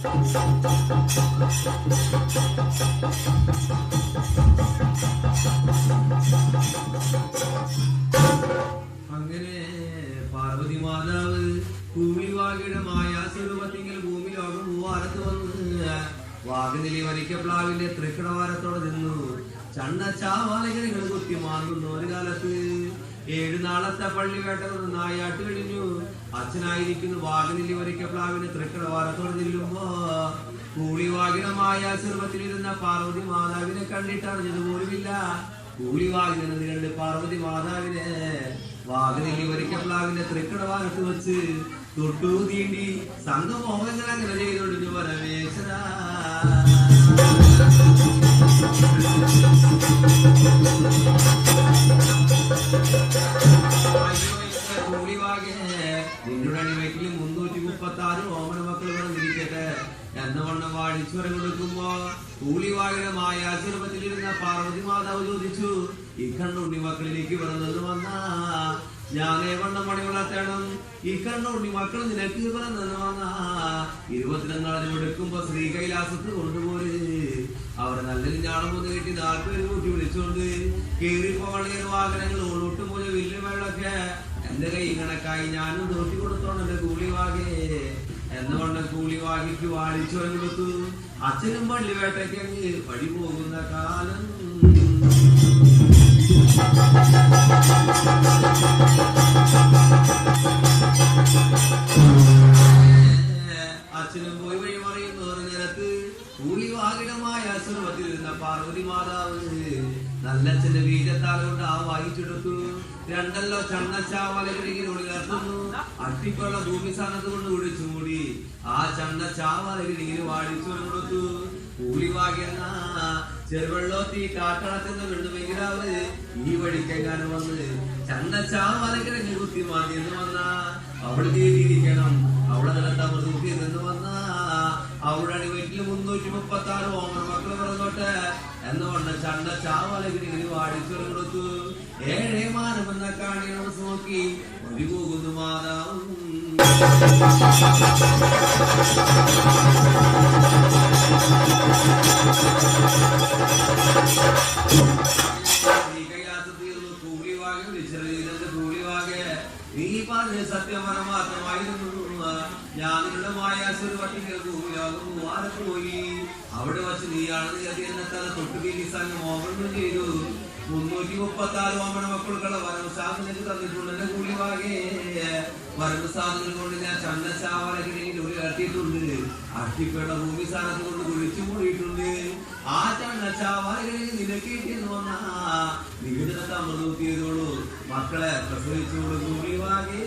അങ്ങനെ പാർവതി മാതാവ് ഭൂമിവാകിയുടെ മായാസ്വരൂപത്തിങ്കിൽ ഭൂമി ലോകം മൂവാരത്ത് വന്ന് വാഗനിലി വരിക്കപ്ലാവിന്റെ തൃക്കടവാരത്തോടെ നിന്നു. ചണ്ണച്ചാവാലകളികൾ കുത്തി മാറുന്നു. ഒരു കാലത്ത് 7 നാളത്തെ പള്ളിവേട്ട നായാട്ട് കഴിഞ്ഞു. അച്ഛനായിരിക്കുന്നു വാഗനിലി വരിക്കപ്ലാവിന്റെ തൃക്കടവാരത്തോടെ നില്ലുമ്പോ കൂളിവാകിയുടെ മായാസ്വരൂപത്തിലിരുന്ന പാർവതി മാതാവിനെ കണ്ടിട്ടറിഞ്ഞത് പോലുമില്ല. കൂളിവാകിനെന്ന് കണ്ട് പാർവതി മാതാവിനെ വാഗനിലി വരിക്കപ്ലാവിന്റെ തൃക്കടവാരത്ത് വെച്ച് തൊട്ടു തീണ്ടി സംഘമോഹങ്ങൾ അങ്ങനെ ചെയ്തോണ്ടിഞ്ഞു പരമേശ്വര. നിങ്ങളുടെ അണിവയ്ക്കിൽ 336 ഓമന മക്കൾ വന്നിരിക്കട്ടെ എന്ന വണ്ണം വാടിച്ചുവരം കൊടുക്കുമ്പോ കൂളിവാകിയുടെ മായാസ്വരൂപത്തിലിരുന്ന പാർവതി മാതാവ് ചോദിച്ചു, ഈ കണ്ണുണ്ണി മക്കളിലേക്ക് പറഞ്ഞത് വന്നാ ഞാനേ വണ്ണം മണി വളർത്തണം. ഈ കണ്ണുണ്ണി മക്കൾ നിനക്ക് പറഞ്ഞത് വന്നാ 22 എടുക്കുമ്പോ ശ്രീ കൈലാസത്ത് കൊണ്ടുപോര്. അവർ നല്ലൊരു ഞാണമെന്ന് കെട്ടി 4 പേര് കൂട്ടി വിളിച്ചോണ്ട് കേറിപ്പോ വളരെ വാഹനങ്ങൾ ഓളോട്ടും പോലെ വലിയ വെള്ളമൊക്കെ എന്റെ കൈ കണക്കായി ഞാനും നോക്കി കൊടുത്തോണ്ട് കൂളിവാകെ എന്ന് പറഞ്ഞ കൂളിവാകിക്ക് വാടിച്ചോരം കൊടുത്തു. അച്ഛനും പള്ളിവേട്ടയ്ക്ക് അങ്ങ് പടി പോകുന്ന കാലം. അച്ഛനും പോയി വഴി മറിയുന്ന നേരത്ത് കൂളിവാകിടമായ സ്വരൂപത്തിലിരുന്ന പാർവതി മാതാവ് നല്ലച്ഛന്റെ ബീജത്താൽ കൊണ്ട് ആ വായിച്ചെടുത്തു. 2 ചണ്ണച്ചാവാലകളിലുള്ളിലെത്തുന്നു. അട്ടിപ്പുള്ള ഭൂമി സ്ഥാനത്ത് കൊണ്ട് ഒഴിച്ചു മൂടി ആ ചണ്ണച്ചാവാലകളിൽ വാടിച്ചു കൊടുത്തു. കൂളിവാകിയെന്ന ചെറുവെള്ളോത്തി കാട്ടളത്തുന്ന വെണ്ണുമെങ്കിലാവ് ഈ വഴിക്കെങ്ങാനും വന്ന് ചണ്ണച്ചാവാലകളിൽ കുത്തി മാറ്റി എന്ന് വന്ന അവള് തീരിക്കണം. അവളെ നിലത്തമർത്തി നിന്ന് വന്ന അവളുടെ വീട്ടിൽ 336 ഓമന മക്കള് പറഞ്ഞോട്ടെ എന്ന് പറഞ്ഞ ചണ്ണച്ചാവാലകളിൽ വാടിച്ചു കൊടുത്തു. 7 മാനമെന്ന കാണി നോക്കി ഒരു പോകുന്നു മാതാവും. കൂളിവാകെ വിളിച്ചത് കൂളിവാകെ നീ പറഞ്ഞ സത്യപരമാത്രമായിരുന്നു. ഞാൻ നിങ്ങളുടെ മായാസ്വരൂപത്തിൽ ഭൂമിയാകും മൂവാരത്ത് പോയി. അവിടെ വച്ച് നീയാണെന്ന് കരുതി എന്നെ തല തൊട്ട് വീതി സംഘം ഓമനം ചെയ്തു. 336 ഓമന മക്കൾക്കുള്ള വരമസാധനങ്ങൾ തന്നിട്ടുണ്ട്. കൂളിവാകെ വരമസാധനങ്ങൾ കൊണ്ട് ഞാൻ ചണ്ണച്ചാവാലകളിൽ ഇറക്കിയിട്ടുണ്ട്. അട്ടിപ്പേട ഭൂമി സ്ഥാനത്ത് കൊണ്ട് കുഴിച്ചു മൂടിയിട്ടുണ്ട്. ആ ചണ്ണച്ചാവാലകളിൽ നിലക്കിട്ടെന്ന് വന്നാ നികുതിനത്തെ അമൃതൂത്തിയതോളൂ മക്കളെ പ്രസവിച്ചോളൂ. കൂളിവാകെ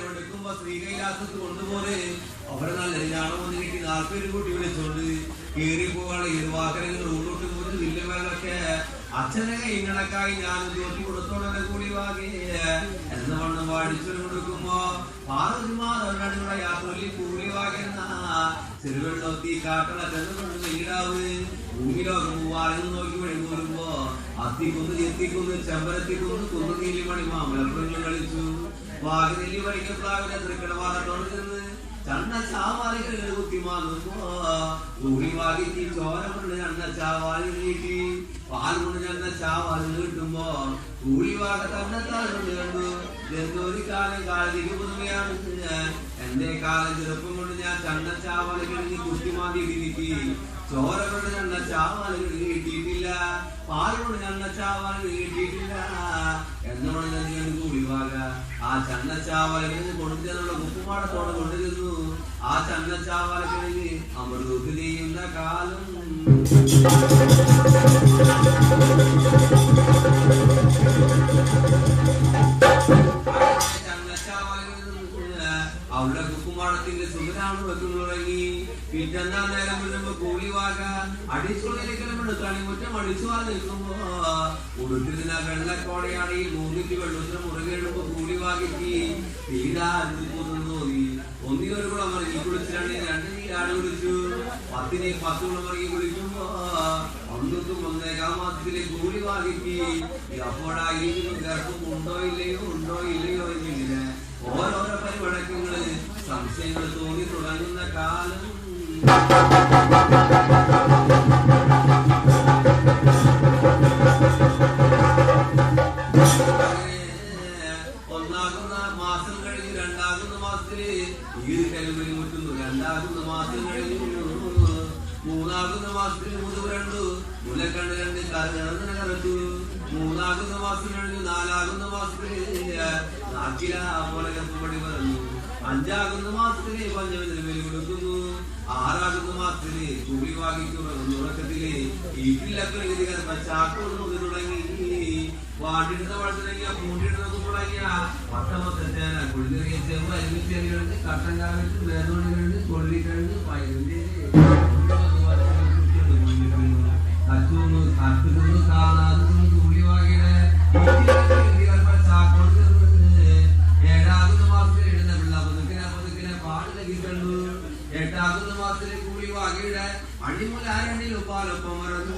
എടുക്കുമ്പോ ശ്രീ കൈലാസത്ത് കൊണ്ടുപോലെ അവരെ നല്ല ഞാണമെന്ന് കിട്ടി 4 പേര് കൂട്ടി വിളിച്ചോണ്ട് കേറിപ്പോവാണ്. ഇരുവാക്കരങ്ങൾ ഉള്ളോട്ട് പോലും വലിയ വെള്ളമൊക്കെ അച്ഛനെ കൈകണക്കായി ഞാൻ തോറ്റി കൊടുത്തോളെ കൂളിവാകെ എന്ന വണ്ണം വാടിച്ചു കൊടുക്കുമ്പോ പാർവതിമാരുടെ യാത്രയിൽ കൂളിവാകെന്ന ചെറുവെള്ളത്തി കാട്ടളക്കെന്ന് വീടാവ് ഭൂമി ലോകം മൂവാരം നോക്കി വഴി പോരുമ്പോ അത്തിക്കൊന്ന് ചെത്തിക്കൊന്ന് ചെമ്പരത്തിക്കൊന്ന് കൊന്നു നീലിമണി മാമലപ്പുറങ്ങൾ കളിച്ചു. വാഗനെല്ലി വരിക്കപ്ലാവിന്റെ തൃക്കടവാരത്തോട് നിന്ന് ചണ്ണച്ചാവാലികൾ കുത്തി മാറുമ്പോ കൂളിവാകിക്ക് ചോര കൊണ്ട് ചണ്ണച്ചാവാലികൾ നീട്ടി. പാൽ കൊണ്ട് ചണ്ണച്ചാവാലികൾ കിട്ടുമ്പോ കൂളിവാക തന്നെത്താൽ കൊണ്ട് കണ്ടു. എന്തൊരു കാലം കാലത്തേക്ക് പുതുമയാണ്. എന്റെ കാലം ചെറുപ്പം കൊണ്ട് ഞാൻ ചണ്ണച്ചാവാലികളിൽ കുത്തിമാതി നീക്കി. ചോര കൊണ്ട് ചണ്ണച്ചാവാലികൾ കിട്ടിയിട്ടില്ല. പാൽ കൊണ്ട് ചണ്ണച്ചാവാലികൾ കിട്ടിയിട്ടില്ല എന്ന് പറഞ്ഞാൽ കൂളിവാക ആ ചണ്ണച്ചാവാലികളിൽ കൊണ്ടുചെന്നുള്ള കുപ്പുമാടത്തോടെ കൊണ്ടുചെന്നു. ആ ചണ്ണച്ചാവാലികളിൽ അമൃതൂക്ക് ചെയ്യുന്ന കാലം. അവളുടെ കുക്കുമാടത്തിന്റെ സുഖനാണ് വെക്കുന്നുറങ്ങി. പിറ്റെന്നാ നേരം വിടുമ്പോ കൂളിവാക അടിച്ചുള്ളിലേക്കെടുത്ത് കണിമുറ്റം അടിച്ചു നിൽക്കുമ്പോ ഉടുത്തിരുന്ന വെള്ളക്കോടയാണെങ്കിൽ 3 വെള്ളത്തിന് മുറുകെ ഇടുമ്പോ കൂളിവാകിക്ക് തോന്നി. ഒന്നിനൊരു കൂടെ മറിഞ്ഞി കുളിച്ചിട്ടാണെങ്കിൽ 2 നീരാട് കുളിച്ചു. 10 കുളം മറിഞ്ഞി കുളിക്കുമ്പോ ഒന്നും 1 മാസത്തിലെ കൂലി വാങ്ങിക്ക് അപ്പോഴായിരിക്കും ഗർഭം ഉണ്ടോ ഇല്ലയോ എന്നിങ്ങനെ ഓരോരോ പരിവഴക്കങ്ങള് സംശയങ്ങൾ തോന്നി തുടങ്ങുന്ന കാലം. ഒന്നാകുന്ന മാസം കഴിഞ്ഞ് 2 മാസത്തില് ഈട് കരുവലി മുറ്റുന്നു. 2 മാസം കഴിഞ്ഞു 3 മാസത്തില് മുതുവ് 2 മുലക്കണ്ണ് 2 കരഞ്ഞ കറത്തു. 3 മാസം കഴിഞ്ഞു 4 മാസത്തില് നാക്കില പോലെ കപ്പടി പറഞ്ഞു. 5 മാസത്തില് പഞ്ചവചന ബലി കൊടുക്കുന്നു. 6 മാസത്തില് കൂലി വാങ്ങിക്കുന്നു. ഉറക്കത്തില് ഈട്ടിലൊക്കെ ചാക്കോട് തുടങ്ങി വാട്ടിടുന്ന വളർത്തിനെങ്കിൽ പൂണ്ടിടുന്നൊക്കെ തുടങ്ങിയ പത്തമത്തെ കുളിറിയ ചെവ് അരിമിച്ചെറിയുണ്ട്, കട്ടൻ കാലത്ത് വേദോണികളുണ്ട്, കൊള്ളികളുണ്ട്, പയറിന്റെ കത്തുന്നു കാണാതെ കൂലി വാങ്ങിയുടെ ചാക്കോട് 7 മാസത്തിൽ ഇടുന്ന പിള്ള പതുക്കിനെ പാട് ലഭിക്കണ്ടു. 8 മാസത്തിലെ കൂലി വാങ്ങിയുടെ അടിമുല ആരണ്ടിലും പാലൊപ്പം മറന്നു.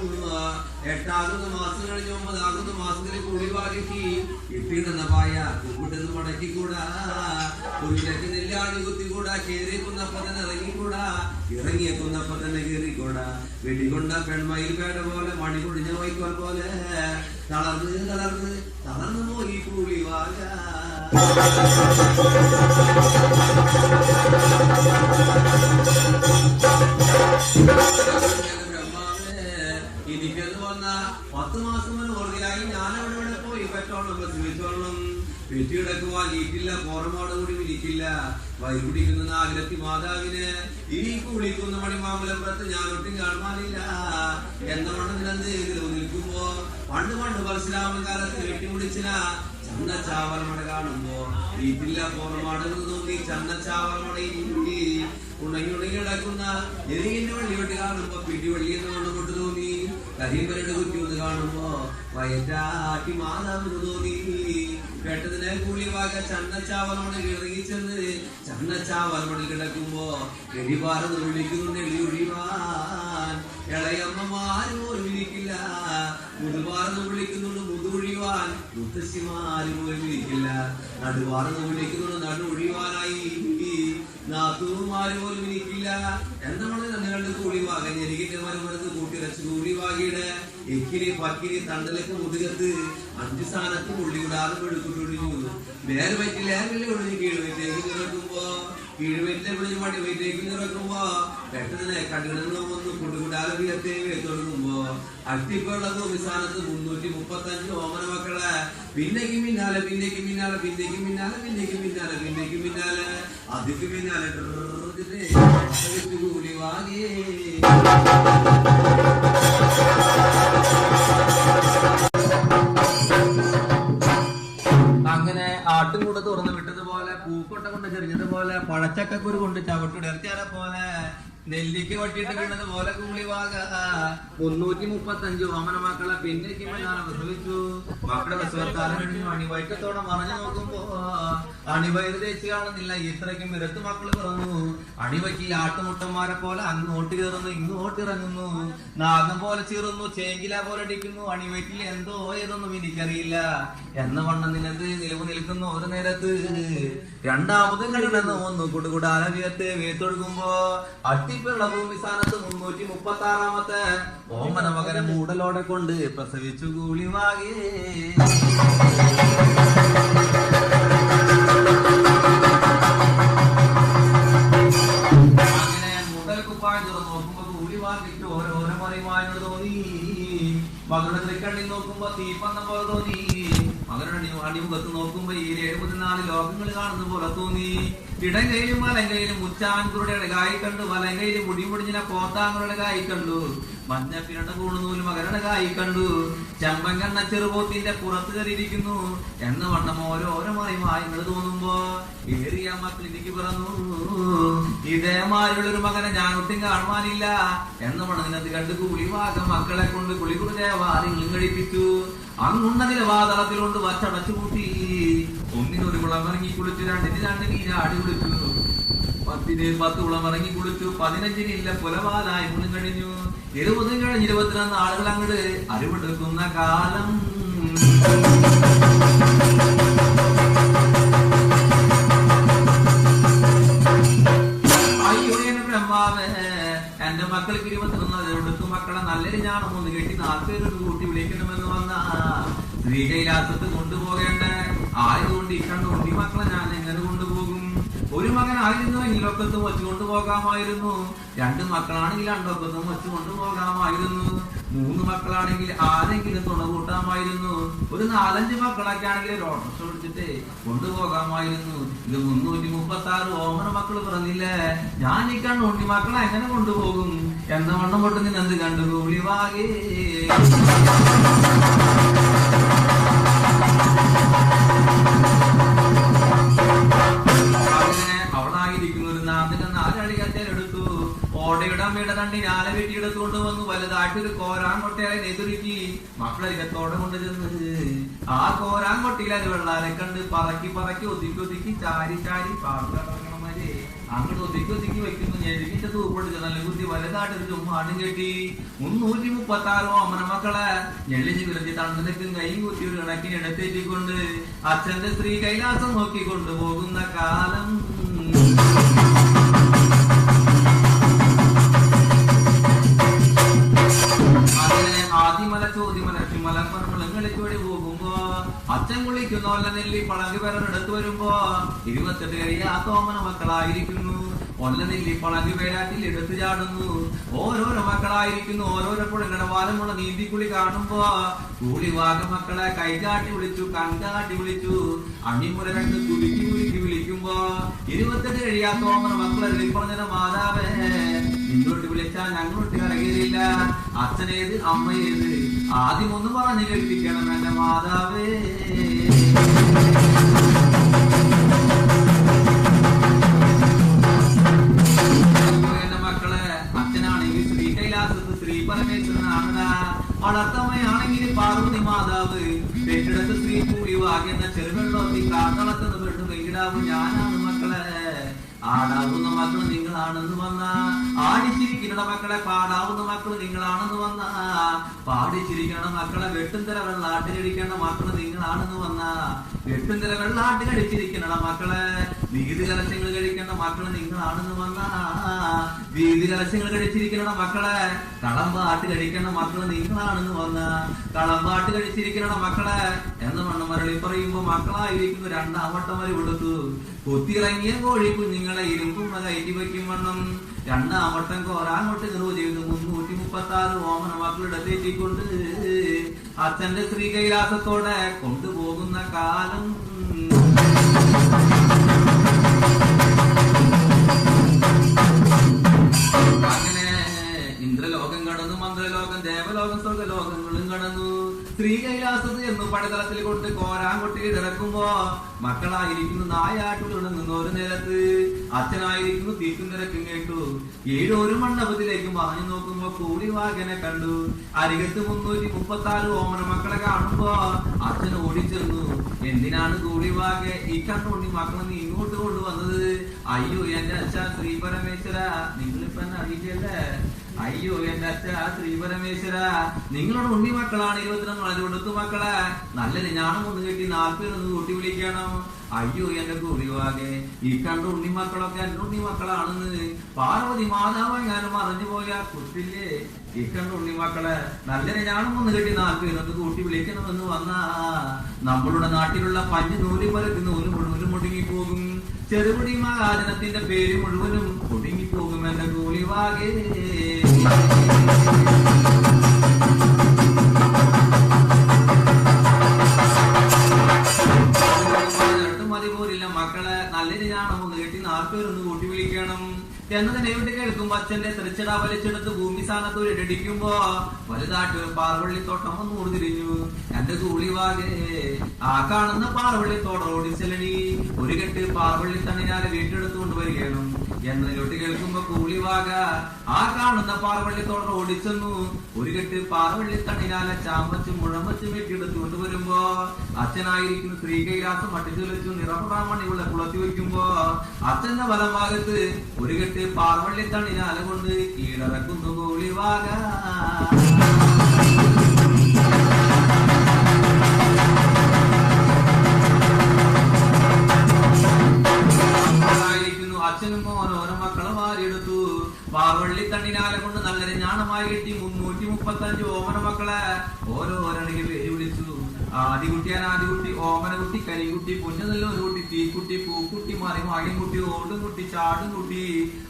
8 മാസം കഴിഞ്ഞ് 9 മാസത്തിലെ കൂലി വാങ്ങിക്ക് ഇട്ടിടുന്ന പായ കുപ്പിട്ടെന്ന് മടക്കിക്കൂടാ. കുരുവിലേക്ക് നെല്ലാണി കുത്തിക്കൂടാ. കേറിക്കുന്നപ്പോ തന്നെ ഇറങ്ങിക്കൂടാ. ഇറങ്ങിയേക്കുന്നപ്പോ തന്നെ കേറിക്കൂടാ. വെടികൊണ്ട പെൺമയിൽ പേട പോലെ മണി കുടിഞ്ഞ വൈക്കോൽ പോലെ തളർന്നു പോയി കൂലി വാങ്ങ. എനിക്കെന്ന് വന്ന 10 മാസം ഓർമ്മയായി. ഞാനവിടെ പോയി പെട്ടോളം പ്രസവിച്ചോളണം. പെറ്റിയിടക്കുവാൻ ഈറ്റില്ല, പോറമോട് കൂടി വിളിക്കില്ല. വൈകുടിക്കുന്ന നാഗരത്തി മാതാവിന് ഇനി കുളിക്കുന്ന മണിമാമലപ്പുറത്ത് ഞാനൊട്ടും കാണുവാനില്ല എന്ന മണ്ണിലെന്ത് നിൽക്കുമ്പോ പണ്ട് പരശുരാമൻ കാലത്ത് കെട്ടിമുടിച്ചിന ചന്നച്ചാവറമട കാണുമ്പോ വീട്ടില്ല പോറമാടെന്ന് തോന്നി. ചന്നച്ചാവറമട ഉണങ്ങി കിടക്കുന്ന എരികിന്റെ വള്ളിയോട്ട് കാണുമ്പോ പിടിവള്ളി എന്ന് കൊണ്ട് തോന്നി. കരിമ്പരയുടെ കുറ്റിയൊന്ന് കാണുമ്പോ വയറ്റാട്ടി മാതാവിന് തോന്നി. കേട്ടതിനെ കൂലി വാക ചന്നച്ചാവറമട ഇറങ്ങിച്ചെന്ന് ചന്നച്ചാവറമടയിൽ കിടക്കുമ്പോ എരിപാറന്ന് വിളിക്കുന്നുണ്ട്. എളി ഒഴിവാൻ ഇളയമ്മമാരും പോലും വിളിക്കില്ല. മുതുവാറന്ന് വിളിക്കുന്നുണ്ട്. മുതുഒഴിവാൻ മുത്തശ്ശിമാരും പോലും വിളിക്കില്ല. നടുവാറന്ന് വിളിക്കുന്നുണ്ട്. നടു ഒഴിവാനായി നാത്തൂമാര് പോലും വിളിക്കില്ല. എന്താണ് കണ്ട് കൂലി വാക ഞെരികിന്റെ മരമരത്ത് കൂട്ടിരച്ച് കൂലി വാകിയുടെ എക്കിരി പക്കിരി തണ്ടലൊക്കെ മുതുകത്ത് 5 സ്ഥാനത്ത് ഉള്ളിവിടാതെ വെടുക്കുട്ടൊടിഞ്ഞു. നേരെ വയറ്റിലേറിൽ ഒഴിഞ്ഞ് കീഴ്വയറ്റിലേക്ക് നിറക്കുമ്പോ കീഴ്വയറ്റിലെ വിളിച്ച് മടി വയറ്റിലേക്ക് നിറക്കുമ്പോ പെട്ടതിനെ കണ്ടുകിടന്നും ഒന്ന് കുടുകുടാലെ വിയത്തേക്ക് തുടങ്ങുമ്പോ അട്ടിപ്പുള്ള ഭൂമിസ്ഥാനത്ത് 335 ഓമന മക്കളെ പിന്നേക്ക് പിന്നാലെ അതിക്ക് പിന്നാലെ കൂലി വാങ്ങിയേ. അങ്ങനെ ആട്ടുംകൂടെ തുറന്നു വിട്ടതുപോലെ, പൂക്കൊട്ട കൊണ്ട് ചെറിഞ്ഞതുപോലെ, പഴച്ചക്കക്കുരു കൊണ്ട് ചവിട്ടുടർച്ചാലെ പോലെ, നെല്ലിക്ക് വട്ടിയിട്ട് വീണത് പോലെ കൂലി വാക. 335 ഓമന മക്കളെ പിന്നേക്ക് ഞാൻ പ്രസവിച്ചു. മക്കളുടെ പ്രസവത്താലും കഴിഞ്ഞു. അണിവയറ്റത്തോടെ മറഞ്ഞു നോക്കുമ്പോ അണിവയറ് തേച്ച് കാണുന്നില്ല. ഇത്രയ്ക്കും വിരത്ത് മക്കള് പിറന്നു. അണിവയ്ക്ക് ആട്ടുമുട്ടന്മാരെ പോലെ അങ്ങോട്ട് കയറുന്നു, ഇങ്ങോട്ട് ഇറങ്ങുന്നു. നാഗം പോലെ ചീറുന്നു, ചേങ്കില പോലെ അടിക്കുന്നു. അണിവയ്ക്കിൽ എന്തോ ഏതൊന്നും എനിക്കറിയില്ല എന്ന വണ്ണം നിലത്ത് നിലവ് നിൽക്കുന്നു. ഒരു നേരത്ത് രണ്ടാമതും കഴിയുന്ന ഒന്ന് കുടുകുടാല വിയത്ത് വേത്തൊടുക്കുമ്പോ അട്ടിപ്പുള്ള ഭൂമി സ്ഥാനത്ത് 336 ഓമന മകനെ മൂടലോടെ കൊണ്ട് പ്രസവിച്ചു കൂലി വാങ്ങി. അങ്ങനെ മൂടൽ കുപ്പായ നോക്കുമ്പോ കൂലി വാങ്ങിട്ട് ഓരോരോ മറിയുമായി തോന്നി. മകളുടെ തൃക്കണ്ണിൽ നോക്കുമ്പോ തീപ്പന്ന പോലെ തോന്നി. മകനുടെ അടിമുഖത്ത് നോക്കുമ്പോ ഈ 74 ലോകങ്ങൾ കാണുന്ന പോലെ തോന്നി. ഇടങ്കയിലും വലങ്കയിലും മുച്ചാൻകുരുടെ കായി കണ്ടു. വലങ്കയിലും മുടിമുടിഞ്ഞ പോത്താങ്ങളുടെ കായി കണ്ടു. മഞ്ഞ പിരണ്ട കൂണുനൂല് മകരുടെ കായി കണ്ടു. ചമ്പൻ കണ്ണ ചെറുപോത്തിന്റെ പുറത്ത് കയറിയിരിക്കുന്നു എന്ന വണ്ണം ഓരോരോ മറിമായങ്ങൾ തോന്നുമ്പോ ഏറിയ മക്കൾ എനിക്ക് പിറന്നു. ഇതേമാരിയുള്ളൊരു മകനെ ഞാൻ ഒട്ടും കാണുവാനില്ല എന്ന വണ്ണത്തിനകത്ത് കണ്ട് കൂലി വാക മക്കളെ കൊണ്ട് കുളികുറി ദേവാലയങ്ങളും കഴിപ്പിച്ചു. അങ്ങുണ്ണതിലെ വാതളത്തിലുണ്ട് വച്ചടച്ചു കൂട്ടി. ഒന്നിനൊരു കുളം ഇറങ്ങി കുളിച്ചു, രണ്ടിന് 2 നീരാടി കുളിച്ചു. 10 10 ഇറങ്ങി കുളിച്ചു. 15 പുലവാലായി മുഴുവൻ കഴിഞ്ഞു. 20 കഴിഞ്ഞ് 21 ആളുകൾ അങ്ങോട്ട് അറിവെടുക്കുന്ന കാലം. അയ്യോ എന്നെ ബ്രഹ്മാവേ, എന്റെ മക്കൾക്ക് 21 എടുത്തു മക്കളെ നല്ലൊരു ഞാണം ഒന്ന് കെട്ടി 4 പേരോട് കൂട്ടി വിളിക്കണമെന്ന് വന്ന സ്ത്രീ കൈലാസത്ത് കൊണ്ടുപോകേണ്ട ആയതുകൊണ്ട് ഈ കണ്ടുകൊണ്ട് ഈ മക്കളെ ഞാൻ എങ്ങനെ കൊണ്ടുപോകും? ഒരു മകനായിരുന്നുവെങ്കിൽ ഒക്കത്തും വച്ച് കൊണ്ടുപോകാമായിരുന്നു. 2 മക്കളാണെങ്കിൽ 2 ഒക്കത്തും വച്ച് കൊണ്ടുപോകാമായിരുന്നു. 3 മക്കളാണെങ്കിൽ ആരെങ്കിലും തുണ കൂട്ടാമായിരുന്നു. ഒരു 4-5 മക്കളൊക്കെ ആണെങ്കിൽ ഒരു ഓട്ടോറിക്ഷ വിളിച്ചിട്ട് കൊണ്ടുപോകാമായിരുന്നു. ഇത് 336 ഓമന മക്കൾ പറഞ്ഞില്ലേ? ഞാൻ ഈ കണ്ടുകൊണ്ട് മക്കളെ എങ്ങനെ കൊണ്ടുപോകും എന്ന വണ്ണം കൊണ്ട് നിന്ന് എന്ത് കണ്ടു കൂളിവാകേ. എടുത്തു ഓടയുടെ അമ്മയുടെ 2 ഞാല വെട്ടിയെടുത്ത് കൊണ്ടുവന്നു. വലുതായിട്ടൊരു കോരാൻകൊട്ടയെ എതിർക്കി മക്കളരികത്തോടെ കൊണ്ട് ചെന്ന് ആ കോരാൻകൊട്ടയിൽ വെള്ളാരെ കണ്ട് പറക്കി പറക്കി ഒതുക്കി ചാരി ചാരി പാടുകളെ അങ്ങോട്ട് ഒതുക്കി വെക്കുന്നു. ഞെരുക്കിന്റെ തൂപ്പൊടിച്ച് നല്ല കുത്തി വലുതായിട്ടൊരു ചുമ്മാടും കെട്ടി. 336 ഓമന മക്കളെ ഞെളിഞ്ഞ് വിളിച്ച് തണ്ടനക്കും കൈയും കുത്തി ഒരു കണക്കിന് എടുത്തേറ്റിക്കൊണ്ട് അച്ഛന്റെ സ്ത്രീ കൈലാസം നോക്കി കൊണ്ടുപോകുന്ന കാലം. ആദിമല ചോദ്യമല ഷിമല പറമ്പളങ്ങളിലൂടെ പോകുമ്പോ അച്ഛൻ കുളിക്കുന്ന ഒല്ല നെല്ലി പളങ്ക് പേരെടുത്ത് വരുമ്പോ 28 കഴിയാത്ത ഓമന മക്കളായിരിക്കുന്നു. ഒല്ല നെല്ലി പളങ്ക് പേരാറ്റിൽ എടുത്തു ചാടുന്നു. ഓരോരോ മക്കളായിരിക്കുന്നു. ഓരോരോ പുഴങ്ങളുടെ വാലമുള്ള നീന്തിക്കുളി കാണുമ്പോ കൂളിവാക മക്കളെ കൈകാട്ടി വിളിച്ചു, കൺകാട്ടി വിളിച്ചു. അണിമുല 2 കുലുക്കി കുലുക്കി വിളിക്കുമ്പോ 28 കഴിയാത്ത ഓമന മക്കളെ പറഞ്ഞ മാതാവേ, നിന്നോട്ട് വിളിച്ചാൽ ഞങ്ങളോട്ട് ഇറങ്ങിയില്ല. അച്ഛനേത് അമ്മയേത് ആദ്യം ഒന്ന് പറഞ്ഞു കേൾപ്പിക്കണം എന്റെ മാതാവേ. എന്റെ മക്കളെ, അച്ഛനാണെങ്കിൽ ശ്രീ കൈലാസത്ത് ശ്രീ പരമേശ്വരനാണ്. വളർത്തമ്മയാണെങ്കിൽ പാർവതി മാതാവ്. പെട്ടെടുത്ത് ശ്രീ കൂളിവാകി എന്ന ചെറുവെള്ളോത്തി കാത്തളത്തുന്ന പെട്ടു കൈയിടാവും ഞാനാണ് മക്കളെ. ആടാവുന്ന മക്കൾ നിങ്ങളാണെന്ന് വന്ന ആടിച്ചിരിക്കുന്ന മക്കളെ പാടാവുന്ന മക്കൾ നിങ്ങളാണെന്ന് വന്ന പാടിച്ചിരിക്കുന്ന മക്കളെ വെട്ടുംതര വെള്ളാട്ടിലടിക്കേണ്ട മക്കൾ നിങ്ങളാണെന്ന് വന്ന വെട്ടുംതര വെള്ളാട്ടിലടിച്ചിരിക്കുന്ന മക്കളെ വീതി കലശങ്ങൾ കഴിക്കേണ്ട മക്കൾ നിങ്ങളാണെന്ന് വന്ന വീതി കലശങ്ങൾ കഴിച്ചിരിക്കുന്ന മക്കളെ കളമ്പാട്ട് കഴിക്കേണ്ട മക്കൾ നിങ്ങളാണെന്ന് വന്ന കളമ്പാട്ട് കഴിച്ചിരിക്കുന്ന മക്കളെ എന്ന വണ്ണം മരളി പറയുമ്പോ മക്കളായിരിക്കുന്നു 2 വട്ടം വരെ കൊടുത്തു. കൊത്തിയിറങ്ങിയ കോഴി കുഞ്ഞുങ്ങളെ ഇരുമ്പും കയറ്റി വയ്ക്കും വണ്ണം 2 വട്ടം കോരാങ്ങോട്ട് നിറവ് ചെയ്തു. 336 ഓമന മക്കളുടെ തെറ്റിക്കൊണ്ട് അച്ഛന്റെ ശ്രീ കൈലാസത്തോടെ കൊണ്ടുപോകുന്ന കാലം. അങ്ങനെ ഇന്ദ്രലോകം കടന്നു, മന്ത്രലോകം, ദേവലോകം, സ്വർഗലോകങ്ങളും കടന്നു. ശ്രീ കൈലാസത്ത് എന്ന് പടതലത്തിൽ കൊണ്ട് കോരാൻകൊട്ടിയിൽ ഇറക്കുമ്പോ മക്കളായിരിക്കുന്നു നായാട്ടുടങ്ങുന്ന ഒരു നേരത്ത് അച്ഛനായിരിക്കുന്നു തീക്കും തിരക്കും കേട്ടു. 7 മണ്ഡപത്തിലേക്ക് പറഞ്ഞു നോക്കുമ്പോ കൂളിവാകനെ കണ്ടു. അരികത്ത് 336 ഓമന മക്കളെ കാണുമ്പോ അച്ഛൻ ഓടിച്ചെന്നു. എന്തിനാണ് കൂളിവാകെ ഈ കണ്ടുകൊണ്ട് മക്കളെ നീ ഇങ്ങോട്ട് കൊണ്ടുവന്നത്? അയ്യോ എന്റെ അച്ഛ ശ്രീ പരമേശ്വര, നിങ്ങളിപ്പ എന്നെ അറിയിക്കല്ലേ? അയ്യോ എന്റെ അച്ഛ ശ്രീ പരമേശ്വര, നിങ്ങളുടെ ഉണ്ണി മക്കളാണ് 21 കൊടുത്തു മക്കളെ. നല്ലൊരു ഞാനും ഒന്ന് കെട്ടി 4 പേരൊന്ന് കൂട്ടി വിളിക്കണം. അയ്യോ എന്റെ കൂടിവാകെ, ഈ കണ്ട ഉണ്ണി മക്കളൊക്കെ എന്റെ ഉണ്ണി മക്കളാണെന്ന് പാർവതി മാതാവ് ഞാനും അറിഞ്ഞു പോയാ കുട്ടില്ലേ? ഈ കണ്ട ഉണ്ണി മക്കളെ നല്ലൊരു ഞാനും ഒന്ന് കെട്ടി 4 പേരൊന്ന് കൂട്ടി വിളിക്കണമെന്ന് വന്നാ നമ്മളുടെ നാട്ടിലുള്ള പഞ്ഞു നൂലി പരത്തി നൂല് മുഴുവനും മുടുങ്ങിപ്പോകും. ചെറുപുടി മഹാജനത്തിന്റെ പേര് മുഴുവനും ഒടുങ്ങിപ്പോകും എന്റെ കൂളിവാകെ. മതി പോരില്ല മക്കളെ, നല്ലൊരു ഞാണം ഒന്ന് കെട്ടി 4 പേരൊന്ന് കൂട്ടി വിളിക്കണം എന്നതിനെ എവിടെ കേൾക്കുമ്പോ അച്ഛന്റെ തൃച്ചട വലിച്ചെടുത്ത് ഭൂമി സ്ഥാനത്ത് ഇടിക്കുമ്പോ വലുതായിട്ട് ഒരു പാർവള്ളിത്തോട്ടം ഒന്ന് ഊർതിരിഞ്ഞു. എന്റെ കൂളിവാകെ, ആ കാണുന്ന പാർവള്ളിത്തോട്ടം ഓടിച്ചെല്ലടി ഒരു കെട്ട് പാർവള്ളി തണ്ണിനാല് വീട്ടെടുത്തുകൊണ്ട് വരികയാണ് എന്നതിലോട്ട് കേൾക്കുമ്പോ കൂലിവാക ആ കാണുന്ന പാർവള്ളിത്തോടെ ഓടിച്ചെന്നു. ഒരു കെട്ട് പാർവള്ളി തണ്ണിനാല ചാമ്പച്ചും മുഴമ്പച്ചും വീട്ടെടുത്തുകൊണ്ട് വരുമ്പോ അച്ഛനായിരിക്കുന്ന ശ്രീ കൈലാസം മട്ടിച്ചു വെച്ചു നിറപ്രാമണിയുള്ള കുളത്തി വയ്ക്കുമ്പോ അച്ഛന്റെ വലഭാഗത്ത് ഒരു കെട്ട് പാർവള്ളി തണ്ണിനാല കൊണ്ട് കീഴടക്കുന്നു കൂലിവാക. അച്ഛനും മോനോരോ മക്കളെ മാറിയെടുത്തു. പാർവള്ളി തണ്ണിനാല കൊണ്ട് നല്ലൊരു ഞാണമായി കിട്ടി 335 ഓമന മക്കളെ ഓരോരണിക്ക് പേര് വിളിച്ചു. ആദികുട്ടിയാൻ ആദികുട്ടി, ഓമനകുട്ടി, കരികുട്ടി, പൊന്നുനെല്ലൂർ കുട്ടി, തീക്കുട്ടി, പൂക്കുട്ടി, മറിമായൻകുട്ടി, ഓടുംകുട്ടി, ചാടുംകുട്ടി,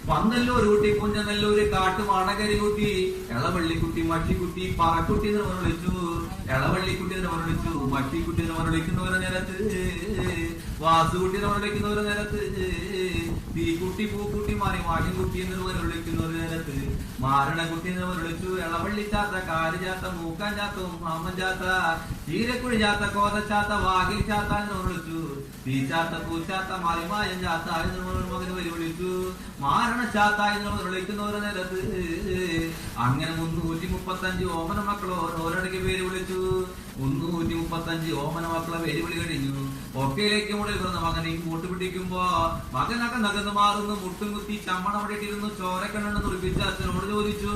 പന്തല്ലൂർ കുട്ടി, പുഞ്ചനെല്ലൂര്, കാട്ടുമാടകരികുട്ടി, എളവള്ളിക്കുട്ടി, മഷിക്കുട്ടി, പറക്കുട്ടി എന്ന് വിളിച്ചു. എളവള്ളിക്കുട്ടി എന്ന് വിളിച്ചു. മഷിക്കുട്ടി എന്ന് വിളിക്കുന്നവരെ നേരത്ത്, വാസുകുട്ടി എന്ന് വിളിക്കുന്നവരെ നേരത്ത്, തീക്കുട്ടി, പൂക്കുട്ടി, മറിമായൻകുട്ടി എന്ന് വിളിക്കുന്നവരെ നേരത്ത്, മാരണക്കുട്ടി എന്ന് വിളിച്ചു. എളവള്ളിച്ചാത്ത, കാലുചാത്ത, മൂക്കാൻ ചാത്ത, മാമൻ ചാത്ത, ചീരക്കുഴി ചാത്ത, കോതച്ചാത്ത, വാകിൽ ചാത്ത എന്ന് വിളിച്ചു. തീച്ചാത്ത, പൂച്ചാത്ത, മറിമായൻ ചാത്ത എന്ന് മകന് വരി വിളിച്ചു. മാരണച്ചാത്ത എന്ന് വിളിക്കുന്നവരെ നേരത്ത് അങ്ങനെ 335 ഓമന മക്കളോ ഓരോടക്ക് പേര് വിളിച്ചു. 335 ഓമന മക്കളെ പേര് വിളി കഴിഞ്ഞു. ഒക്കയിലേക്ക് മുകളിൽ വരുന്ന മകനെ കൂട്ടുപിടിക്കുമ്പോ മകനൊക്കെ നകന്ന് മാറുന്നു. മുട്ടും കുത്തി ചമ്മണം അവിടെ ഇട്ടിരുന്നു. ചോരക്കണ്ണെന്ന് തുറപ്പിച്ച് അച്ഛനോട് ചോദിച്ചു,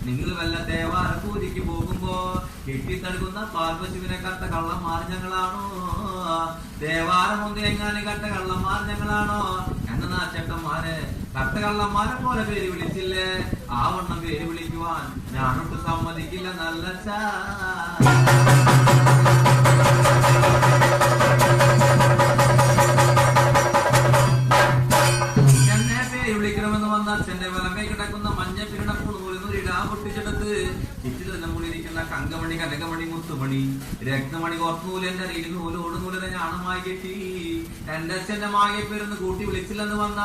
നിങ്ങൾ വല്ല ദേവാര പൂജയ്ക്ക് പോകുമ്പോ കെട്ടിത്തടുക്കുന്ന പാർവശിവനെ കട്ട കള്ളന്മാർ ഞങ്ങളാണോ? ദേവാരം ഒന്നെങ്ങാനും കട്ട കള്ളന്മാർ ഞങ്ങളാണോ? എന്നാ ചെക്കന്മാരെ കട്ട കള്ളന്മാരെ പോലെ പേര് വിളിച്ചില്ലേ? ആ വണ്ണം പേര് വിളിക്കുവാൻ ഞാനൊട്ട് സമ്മതിക്കില്ല. നല്ല എന്നെ പേര് വിളിക്കണമെന്ന് വന്ന അച്ഛന്റെ വലമേ കിടക്കുന്ന മഞ്ഞ പിരണപ്പൂൾ ഇടാ പൊട്ടിച്ചെടുത്ത് ചുറ്റിരിക്കുന്ന കങ്കമണി, കനകമണി, മുത്തുമണി, രക്തമണി, കോർത്തുനൂല്, എന്റെ അരിയിൽ നൂല്, ഓടുനൂലിനെ ഞാണമായി കെട്ടി എന്റെ അച്ഛന്റെ മാകെ പേരൊന്ന് കൂട്ടി വിളിച്ചില്ലെന്ന് വന്ന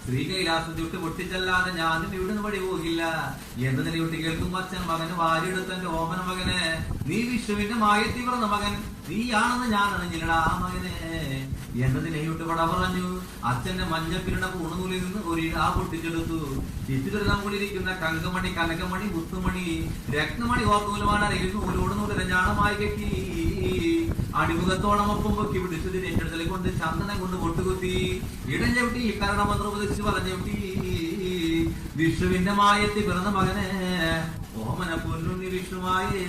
ശ്രീ കൈലാസം ചുട്ട് പൊട്ടിച്ചല്ലാതെ ഞാനും ഇവിടുന്ന് വഴി പോകില്ല എന്ന് നിലയൂട്ടി കേൾക്കുമ്പോ അച്ഛൻ മകന് വാരിയെടുത്ത എന്റെ ഓമന മകനെ, നീ വിഷ്ണുവിന്റെ മായത്തി പിറന്ന മകൻ നീയാണെന്ന് ഞാൻ അറിഞ്ഞില്ലടാ മകനെ എന്നതിനെയൂട്ട് പട പറഞ്ഞു. അച്ഛന്റെ മഞ്ഞപ്പിരണ പൂണുനൂലിൽ നിന്ന് ഒരു ഇടാ പൊട്ടിച്ചെടുത്തു. ചുറ്റിതെല്ലാം കൂടിയിരിക്കുന്ന കങ്കമണി, കനകമണി, മുത്തുമണി, രക്തമണി, ഓർത്തൂലുമാണ് അരയിൽ നൂലോടുനൂലിനെ ഞാണമായി കെട്ടി അടിമുഖത്തോടമൊപ്പം പൊക്കി പിടിച്ചത് നെറ്റെടുത്തലെ കൊണ്ട് ചന്ദനം കൊണ്ട് പൊട്ടുകുത്തി ഇടം ചവിട്ടി കരണമന്ത്രം ഉപദേശിച്ച് പറഞ്ഞവിട്ടി വിഷ്ണുവിന്റെ മായത്തി പിറന്ന മകനെ ഓമന പൊന്നുണ്ണി വിഷ്ണുമായേ,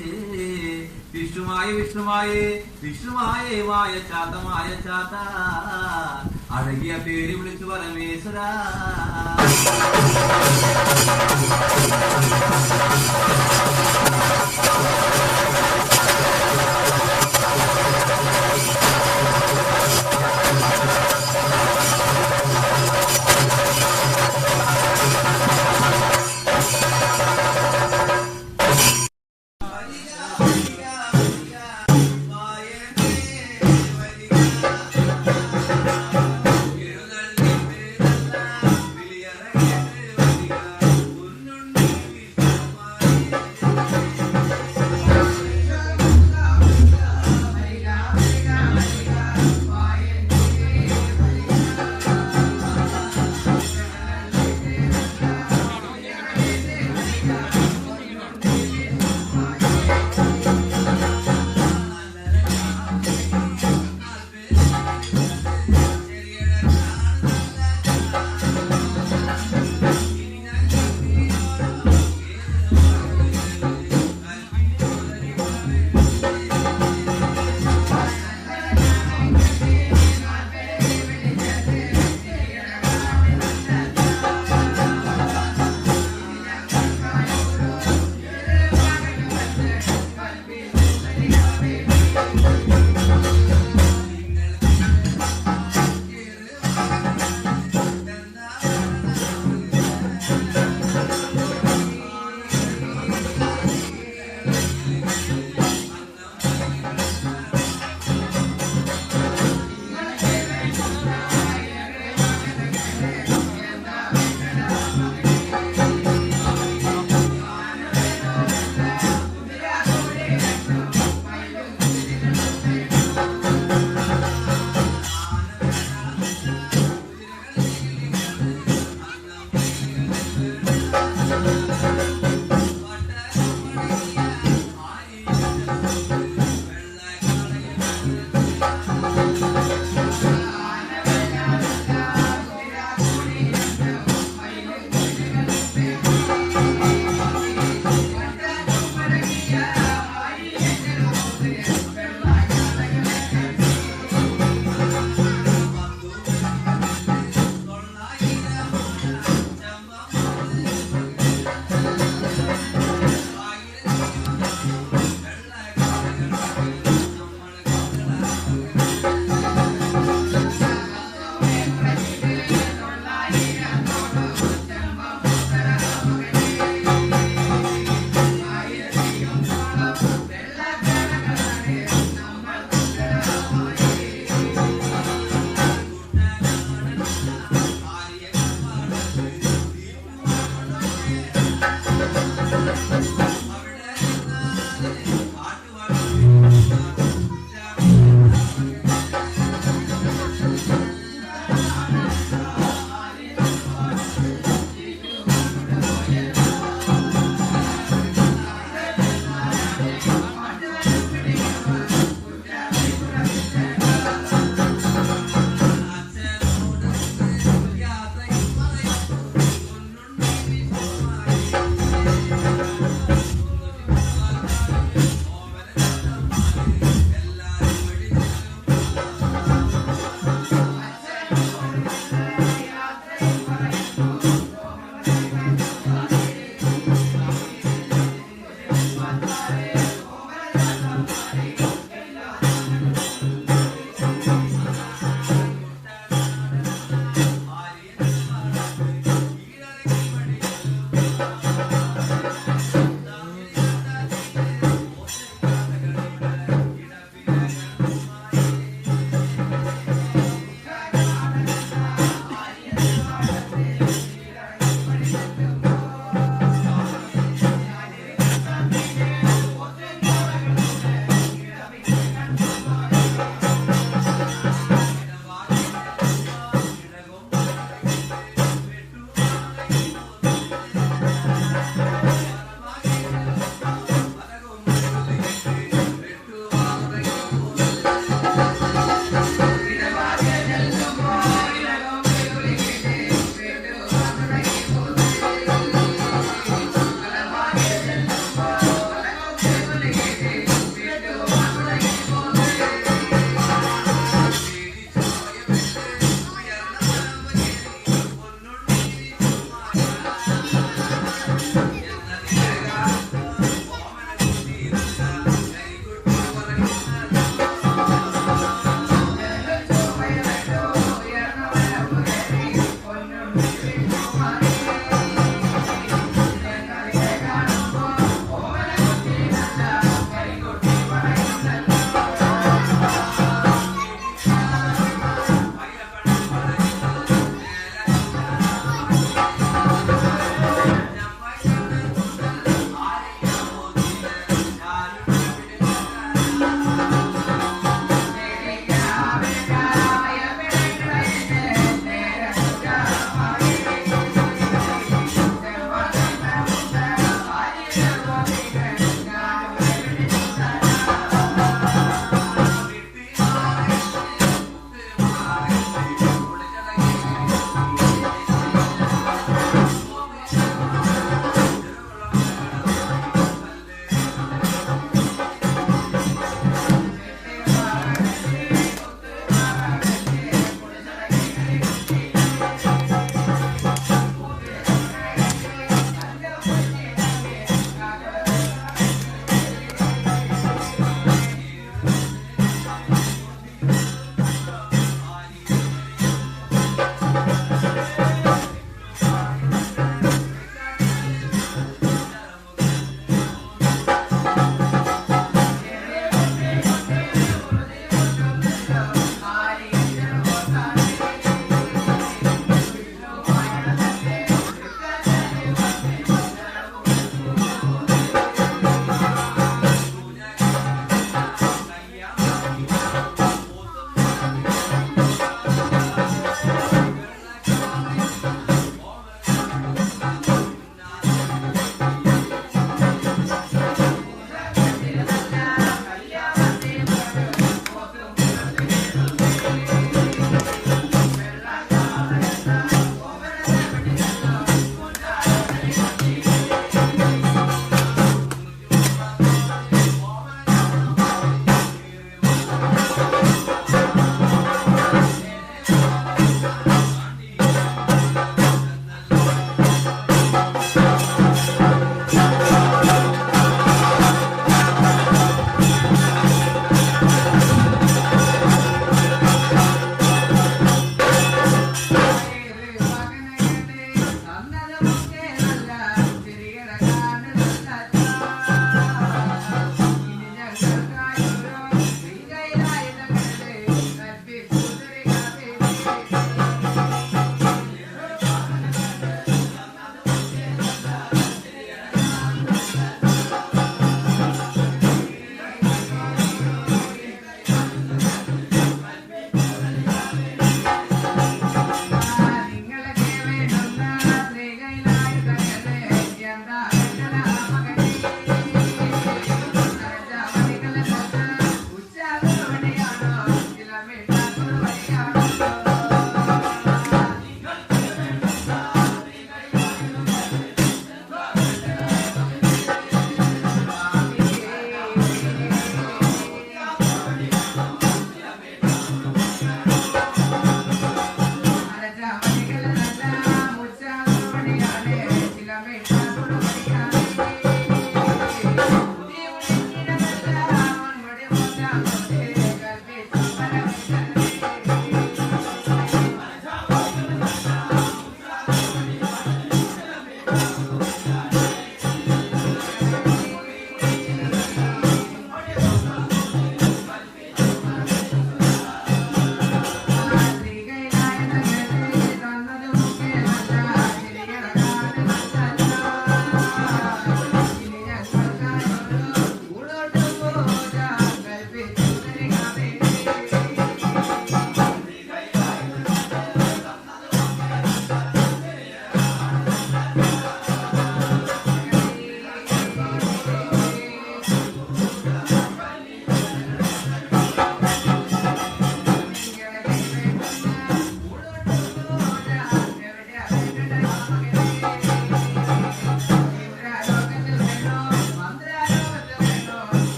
വിഷ്ണുമായേ, വിഷ്ണുമായേ, വിഷ്ണുമായേ, മായ ചാത്ത, മായ ചാത്ത, അഴകിയ പേര് വിളിച്ചു പരമേശ്വര.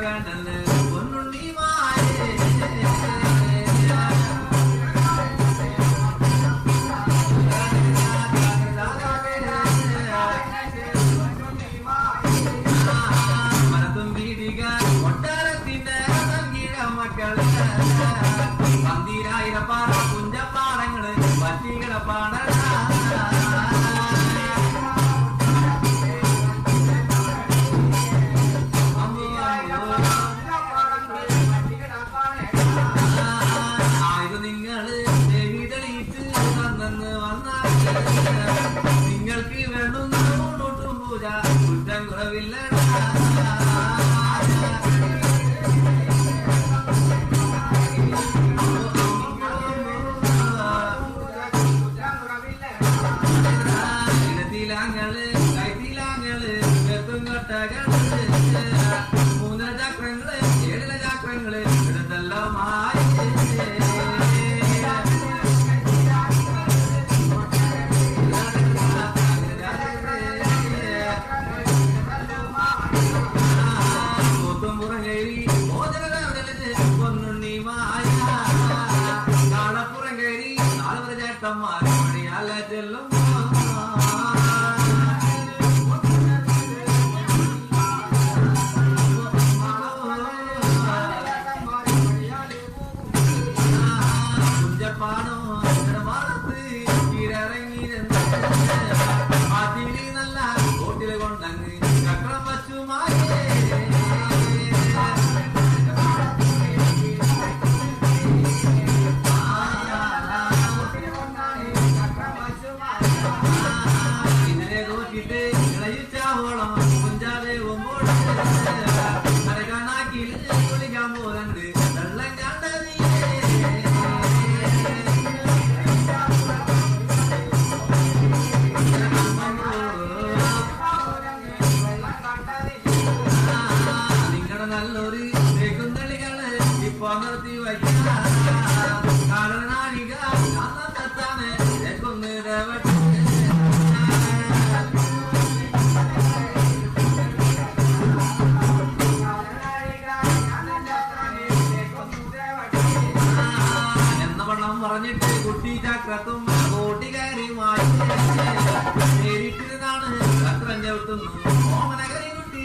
വേണ്ടത് പൊന്നുണ്ണി മായേ മനത്തും വീടിക കൊട്ടാരത്തിന്റെ സംഗീത മക്കള് പന്തിരായിരപ്പാറ കുഞ്ചപ്പാടങ്ങള് പറ്റികള പാട നിങ്ങൾക്ക് വേണ്ടുന്നോട്ടും പൂജ കുറ്റം കുറവില്ല ഇടത്തിലാങ്ങള് കൈത്തിലാങ്ങള് എത്തും കൊട്ടകള് 3 ചക്രങ്ങള് 7 ചക്രങ്ങള് ഇടത്തെല്ലാം പൊന്നുണ്ണി മായ നാളപ്പുറം കയറി 4 ചേട്ടന്മാർ മണിയാല ചെല്ലും കുഞ്ചപ്പാടോ വളർത്ത് ഇറങ്ങിയിരുന്ന് അതിലി നല്ല കോട്ടില് കൊണ്ടങ്ങ് ചക്രം വച്ചുമായേ നല്ലൊരു തേക്കുന്തളികള് ഇപ്പൊ നിർത്തി വയ്ക്കാനാണിക തെറ്റാണ് തേക്കൊന്ന് ദേവട്ടെ എന്ന വണ്ണം പറഞ്ഞിട്ട് കുട്ടി ചക്രത്തും കോട്ടി കയറി മായി നേരിട്ടിരുന്നാണ് ചക്രം ചവിട്ടുന്നു ഓമനകരി കുട്ടി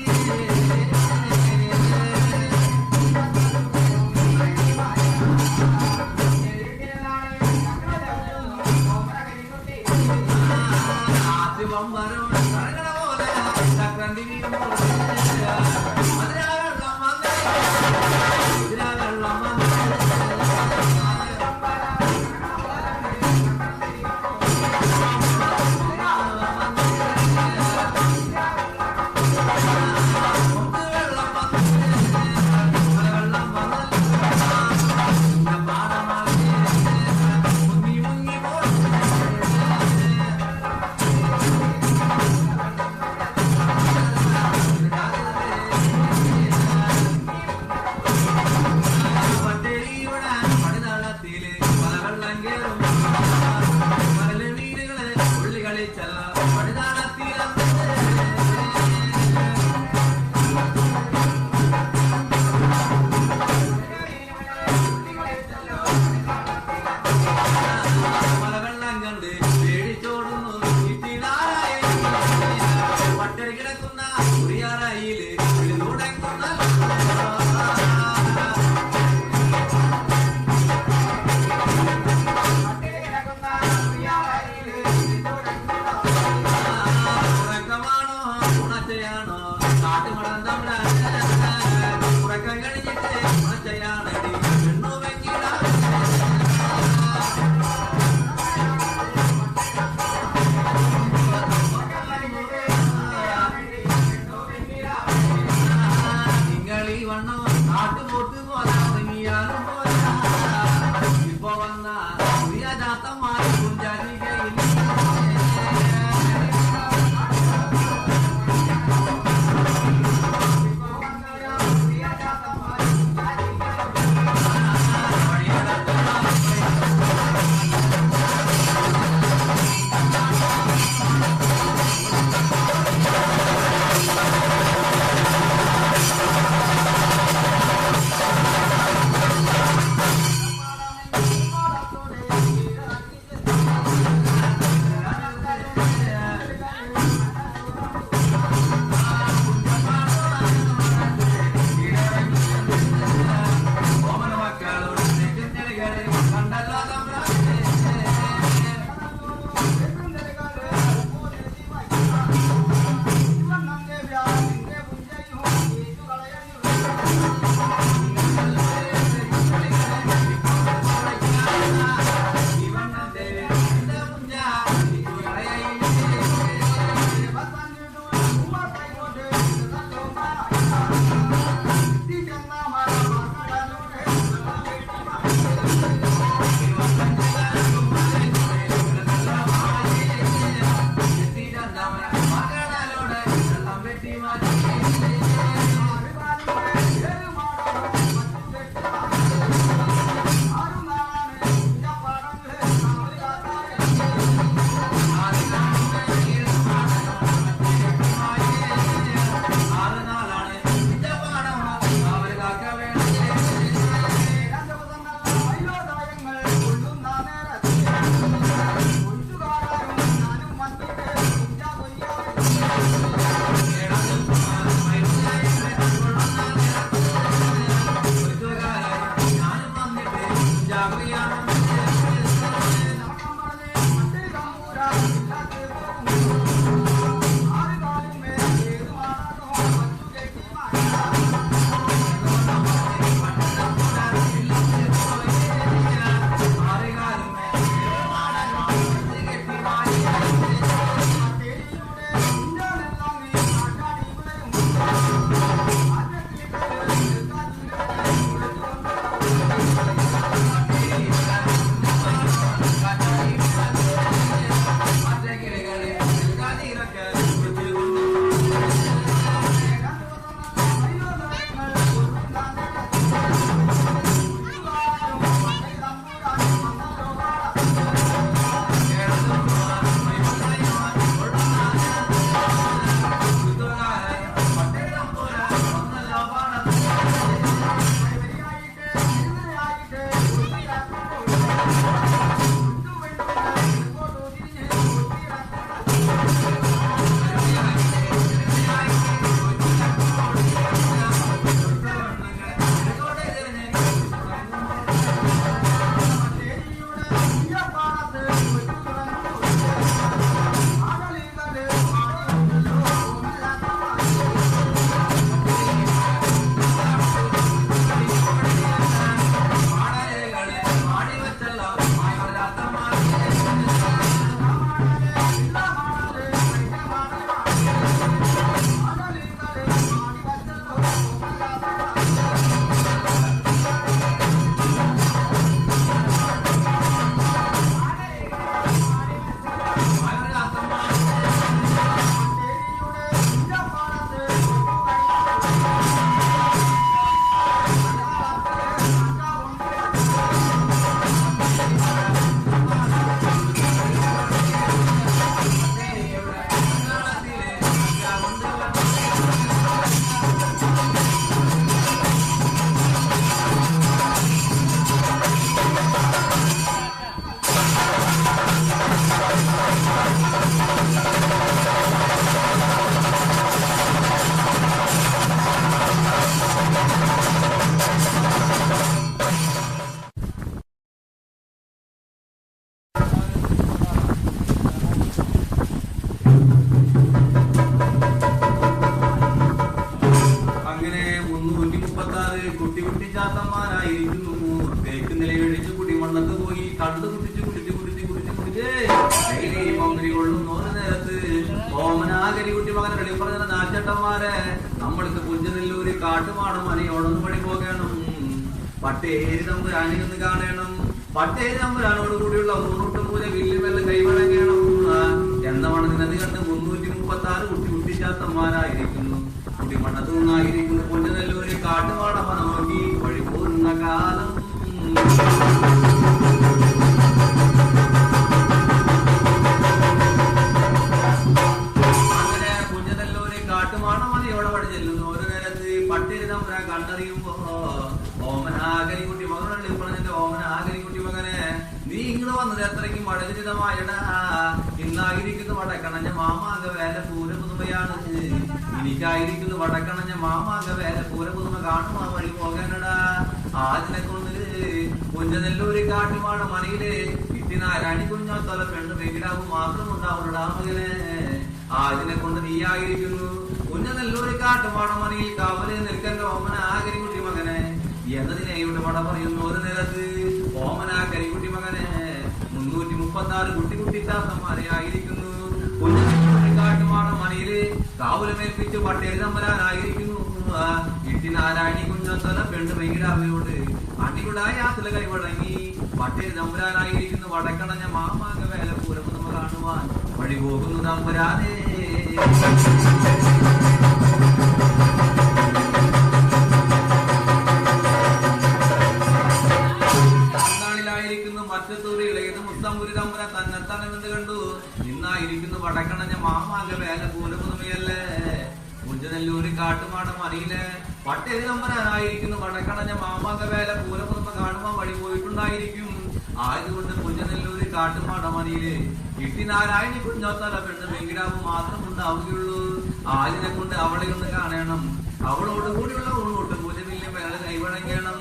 36 കുട്ടി കുട്ടി ചാത്തന്മാരായിരിക്കുന്നു. തേക്ക് നിലയടിച്ച് കുടിമണ്ണത്ത് പോയി കണ്ടു കുടിച്ച് മന്ത്രി കൊള്ളുന്ന ഒരു നേരത്ത് ഓമനാകരി കുട്ടി മകനെ വെളി പറഞ്ഞ നാച്ചട്ടന്മാരെ നമ്മൾക്ക് പുഞ്ചനെല്ലൂര് കാട്ടുമാടം മനയോടൊന്ന് വഴി പോകണം. പട്ടേരി തമ്പുരാനിന്ന് കാണണം. പട്ടേരി തമ്പുരാനോട് കൂടിയുള്ള ഊണൂട്ട് പൂജ വില്ലുമെല്ലാം കൈവഴങ്ങണം എന്നവണ് നദി കണ്ട് 336 കുട്ടി കുട്ടിച്ചാത്തന്മാരായിരിക്കുന്നു. കുടിമണ്ണത്ത് നിന്നായിരിക്കുന്നു പുഞ്ചനെല്ലൂര് കാട്ടുമാടം മന നോക്കി വഴി പോകുന്ന കാലം. പട്ടേരി തമ്പുരാൻ കണ്ടറിയുമ്പോ ഓമനാകരിക്കുട്ടി മകനെ പറഞ്ഞിട്ട് ഓമനാകരിക്കുട്ടി മകനെ നീ ഇങ്ങോട്ട് വന്നത് എത്രയ്ക്ക് മഴചിതമായടാ. ഇന്നായിരിക്കുന്ന വടക്കണഞ്ഞ മാമാങ്ക വേല പൂരപുതുമയാണ്. എനിക്കായിരിക്കുന്ന വടക്കണഞ്ഞ മാമാങ്ക വേല പൂരപുതുമ കാണുമാ വഴി പോകാനടാ. ആദിനെ കൊണ്ട് കുഞ്ചനെല്ലൂര് കാട്ടുമാട മനയില് ഇട്ടിനാരാണി കുഞ്ഞാത്തോല പെണ്ണ് വെങ്കിടാവ് മാത്രം ഉണ്ടാവുന്നടാ മകനെ. ആദിനെ കൊണ്ട് നീയായിരിക്കുന്നു കുഞ്ഞനെല്ലൂര് കാട്ടുമാട മനയിൽ കാവല് നിൽക്കേണ്ട ഓമന ആ കരിക്കുട്ടി മകനെ എന്നതിനെ ഇവിടെ മട പറയുന്നു. ഒരു നേരത്ത് ഓമന കരിക്കുട്ടി മകനെ 336 കുട്ടി കുട്ടിച്ചാത്തന്മാരെ ആയിരിക്കുന്നു. കുഞ്ഞനെല്ലൂര് കാട്ടുമാട മനയില് കാവലമേൽപ്പിച്ച് പട്ടേരി തമ്പുരാനായിരിക്കുന്നു. ഇട്ടിനാരാണി കുഞ്ഞാത്തോല പെണ്ണ് വെങ്കിടാവയോട് അടികുടായ യാത്ര കൈവഴങ്ങി പട്ടേരി തമ്പുരാനായിരിക്കുന്നു. വടക്കണഞ്ഞ മാമാങ്ക വേല പൂരം നമ്മ കാണുവാൻ വഴി പോകുന്നു തമ്പുരാനേ. മറ്റത്തൂരിലേത് മുസ്തംപുരി തമ്പുരാൻ തന്നെത്താനെന്ന് കണ്ടു. ഇന്നായിരിക്കുന്നു വടക്കണഞ്ഞ മാമാങ്ക വേല പൂരപുതുമയല്ലേ. കുഞ്ചനെല്ലൂര് കാട്ടുമാടം അറിയില്ലേ പട്ടേരി തമ്പുരാനായിരിക്കുന്നു. വടക്കണഞ്ഞ മാമാങ്ക വേല പൂരപുതുമ കാണുവാൻ വഴി പോയിട്ടുണ്ടായിരിക്കും. ആയതുകൊണ്ട് കുഞ്ചനെല്ലൂര് കാട്ടുമാടം അറിയില്ലേ ഇട്ടിനാരായണി കുഞ്ഞോത്തല പെണ്ണ് വെങ്കിടാവ് മാത്രം ഉണ്ടാവുകയുള്ളൂ. ആദിനെ കൊണ്ട് അവളെ ഒന്ന് കാണണം. അവളോട് കൂടിയുള്ള ഊണോട്ട് പൂജവില്യം വേറെ കൈവഴങ്ങണം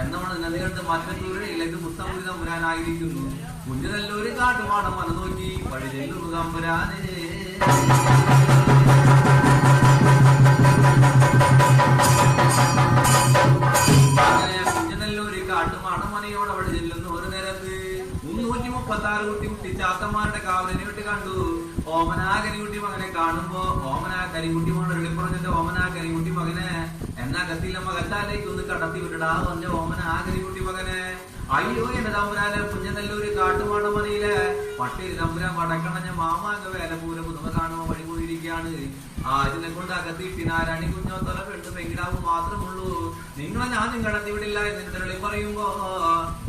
എന്നവണ് നദി കണ്ട് മറ്റത്തൂരിലേക്ക് മുസ്തംപുരി തമ്പുരാനായിരിക്കുന്നു. കുഞ്ചനെല്ലൂര് കാട്ടുമാടം മന നോക്കി വഴി ചെല്ലുന്നു തമ്പുരാനേ. അങ്ങനെ കുഞ്ചനെല്ലൂര് കാട്ടുമാടം മനയോട് അവിടെ ചെല്ലുന്നു. ഒരു നേരത്ത് 336 കുട്ടി കുട്ടിച്ചാത്തന്മാരുടെ കാവലിനെ വിട്ട് കണ്ടു. ഓമനാ കരിക്കുട്ടി മകനെ കാണുമ്പോ ഓമനാ കരിക്കുട്ടി മകനെ വെളിപ്പറഞ്ഞിട്ട് ഓമനാ കരിക്കുട്ടി മകനെ എന്നാ കത്തില്ലമ്മ കത്താലേക്ക് ഒന്ന് കടത്തി വിട്ടടാ പറഞ്ഞ ഓമനാ കരിക്കുട്ടി മകനെ. അയ്യോ എന്റെ തമ്പുരാനെ കുഞ്ഞനെല്ലൂര് കാട്ടുമാടം മനയില് പട്ടേരി തമ്പുരാൻ വടക്കണഞ്ഞ മാമാങ്ക വേല പൂരപുതുമ കാണുമ്പോ വഴി പോയിരിക്കുകയാണ്. ആദിനെ കൊണ്ട് അകത്തിട്ടിനാരാണി കുഞ്ഞോത്തോല പെണ്ണ് വെങ്കിടാവ് മാത്രമുള്ളൂ. നിങ്ങളെ ഞാനും കടത്തി വിടില്ല എന്നിട്ട് വെളി പറയുമ്പോ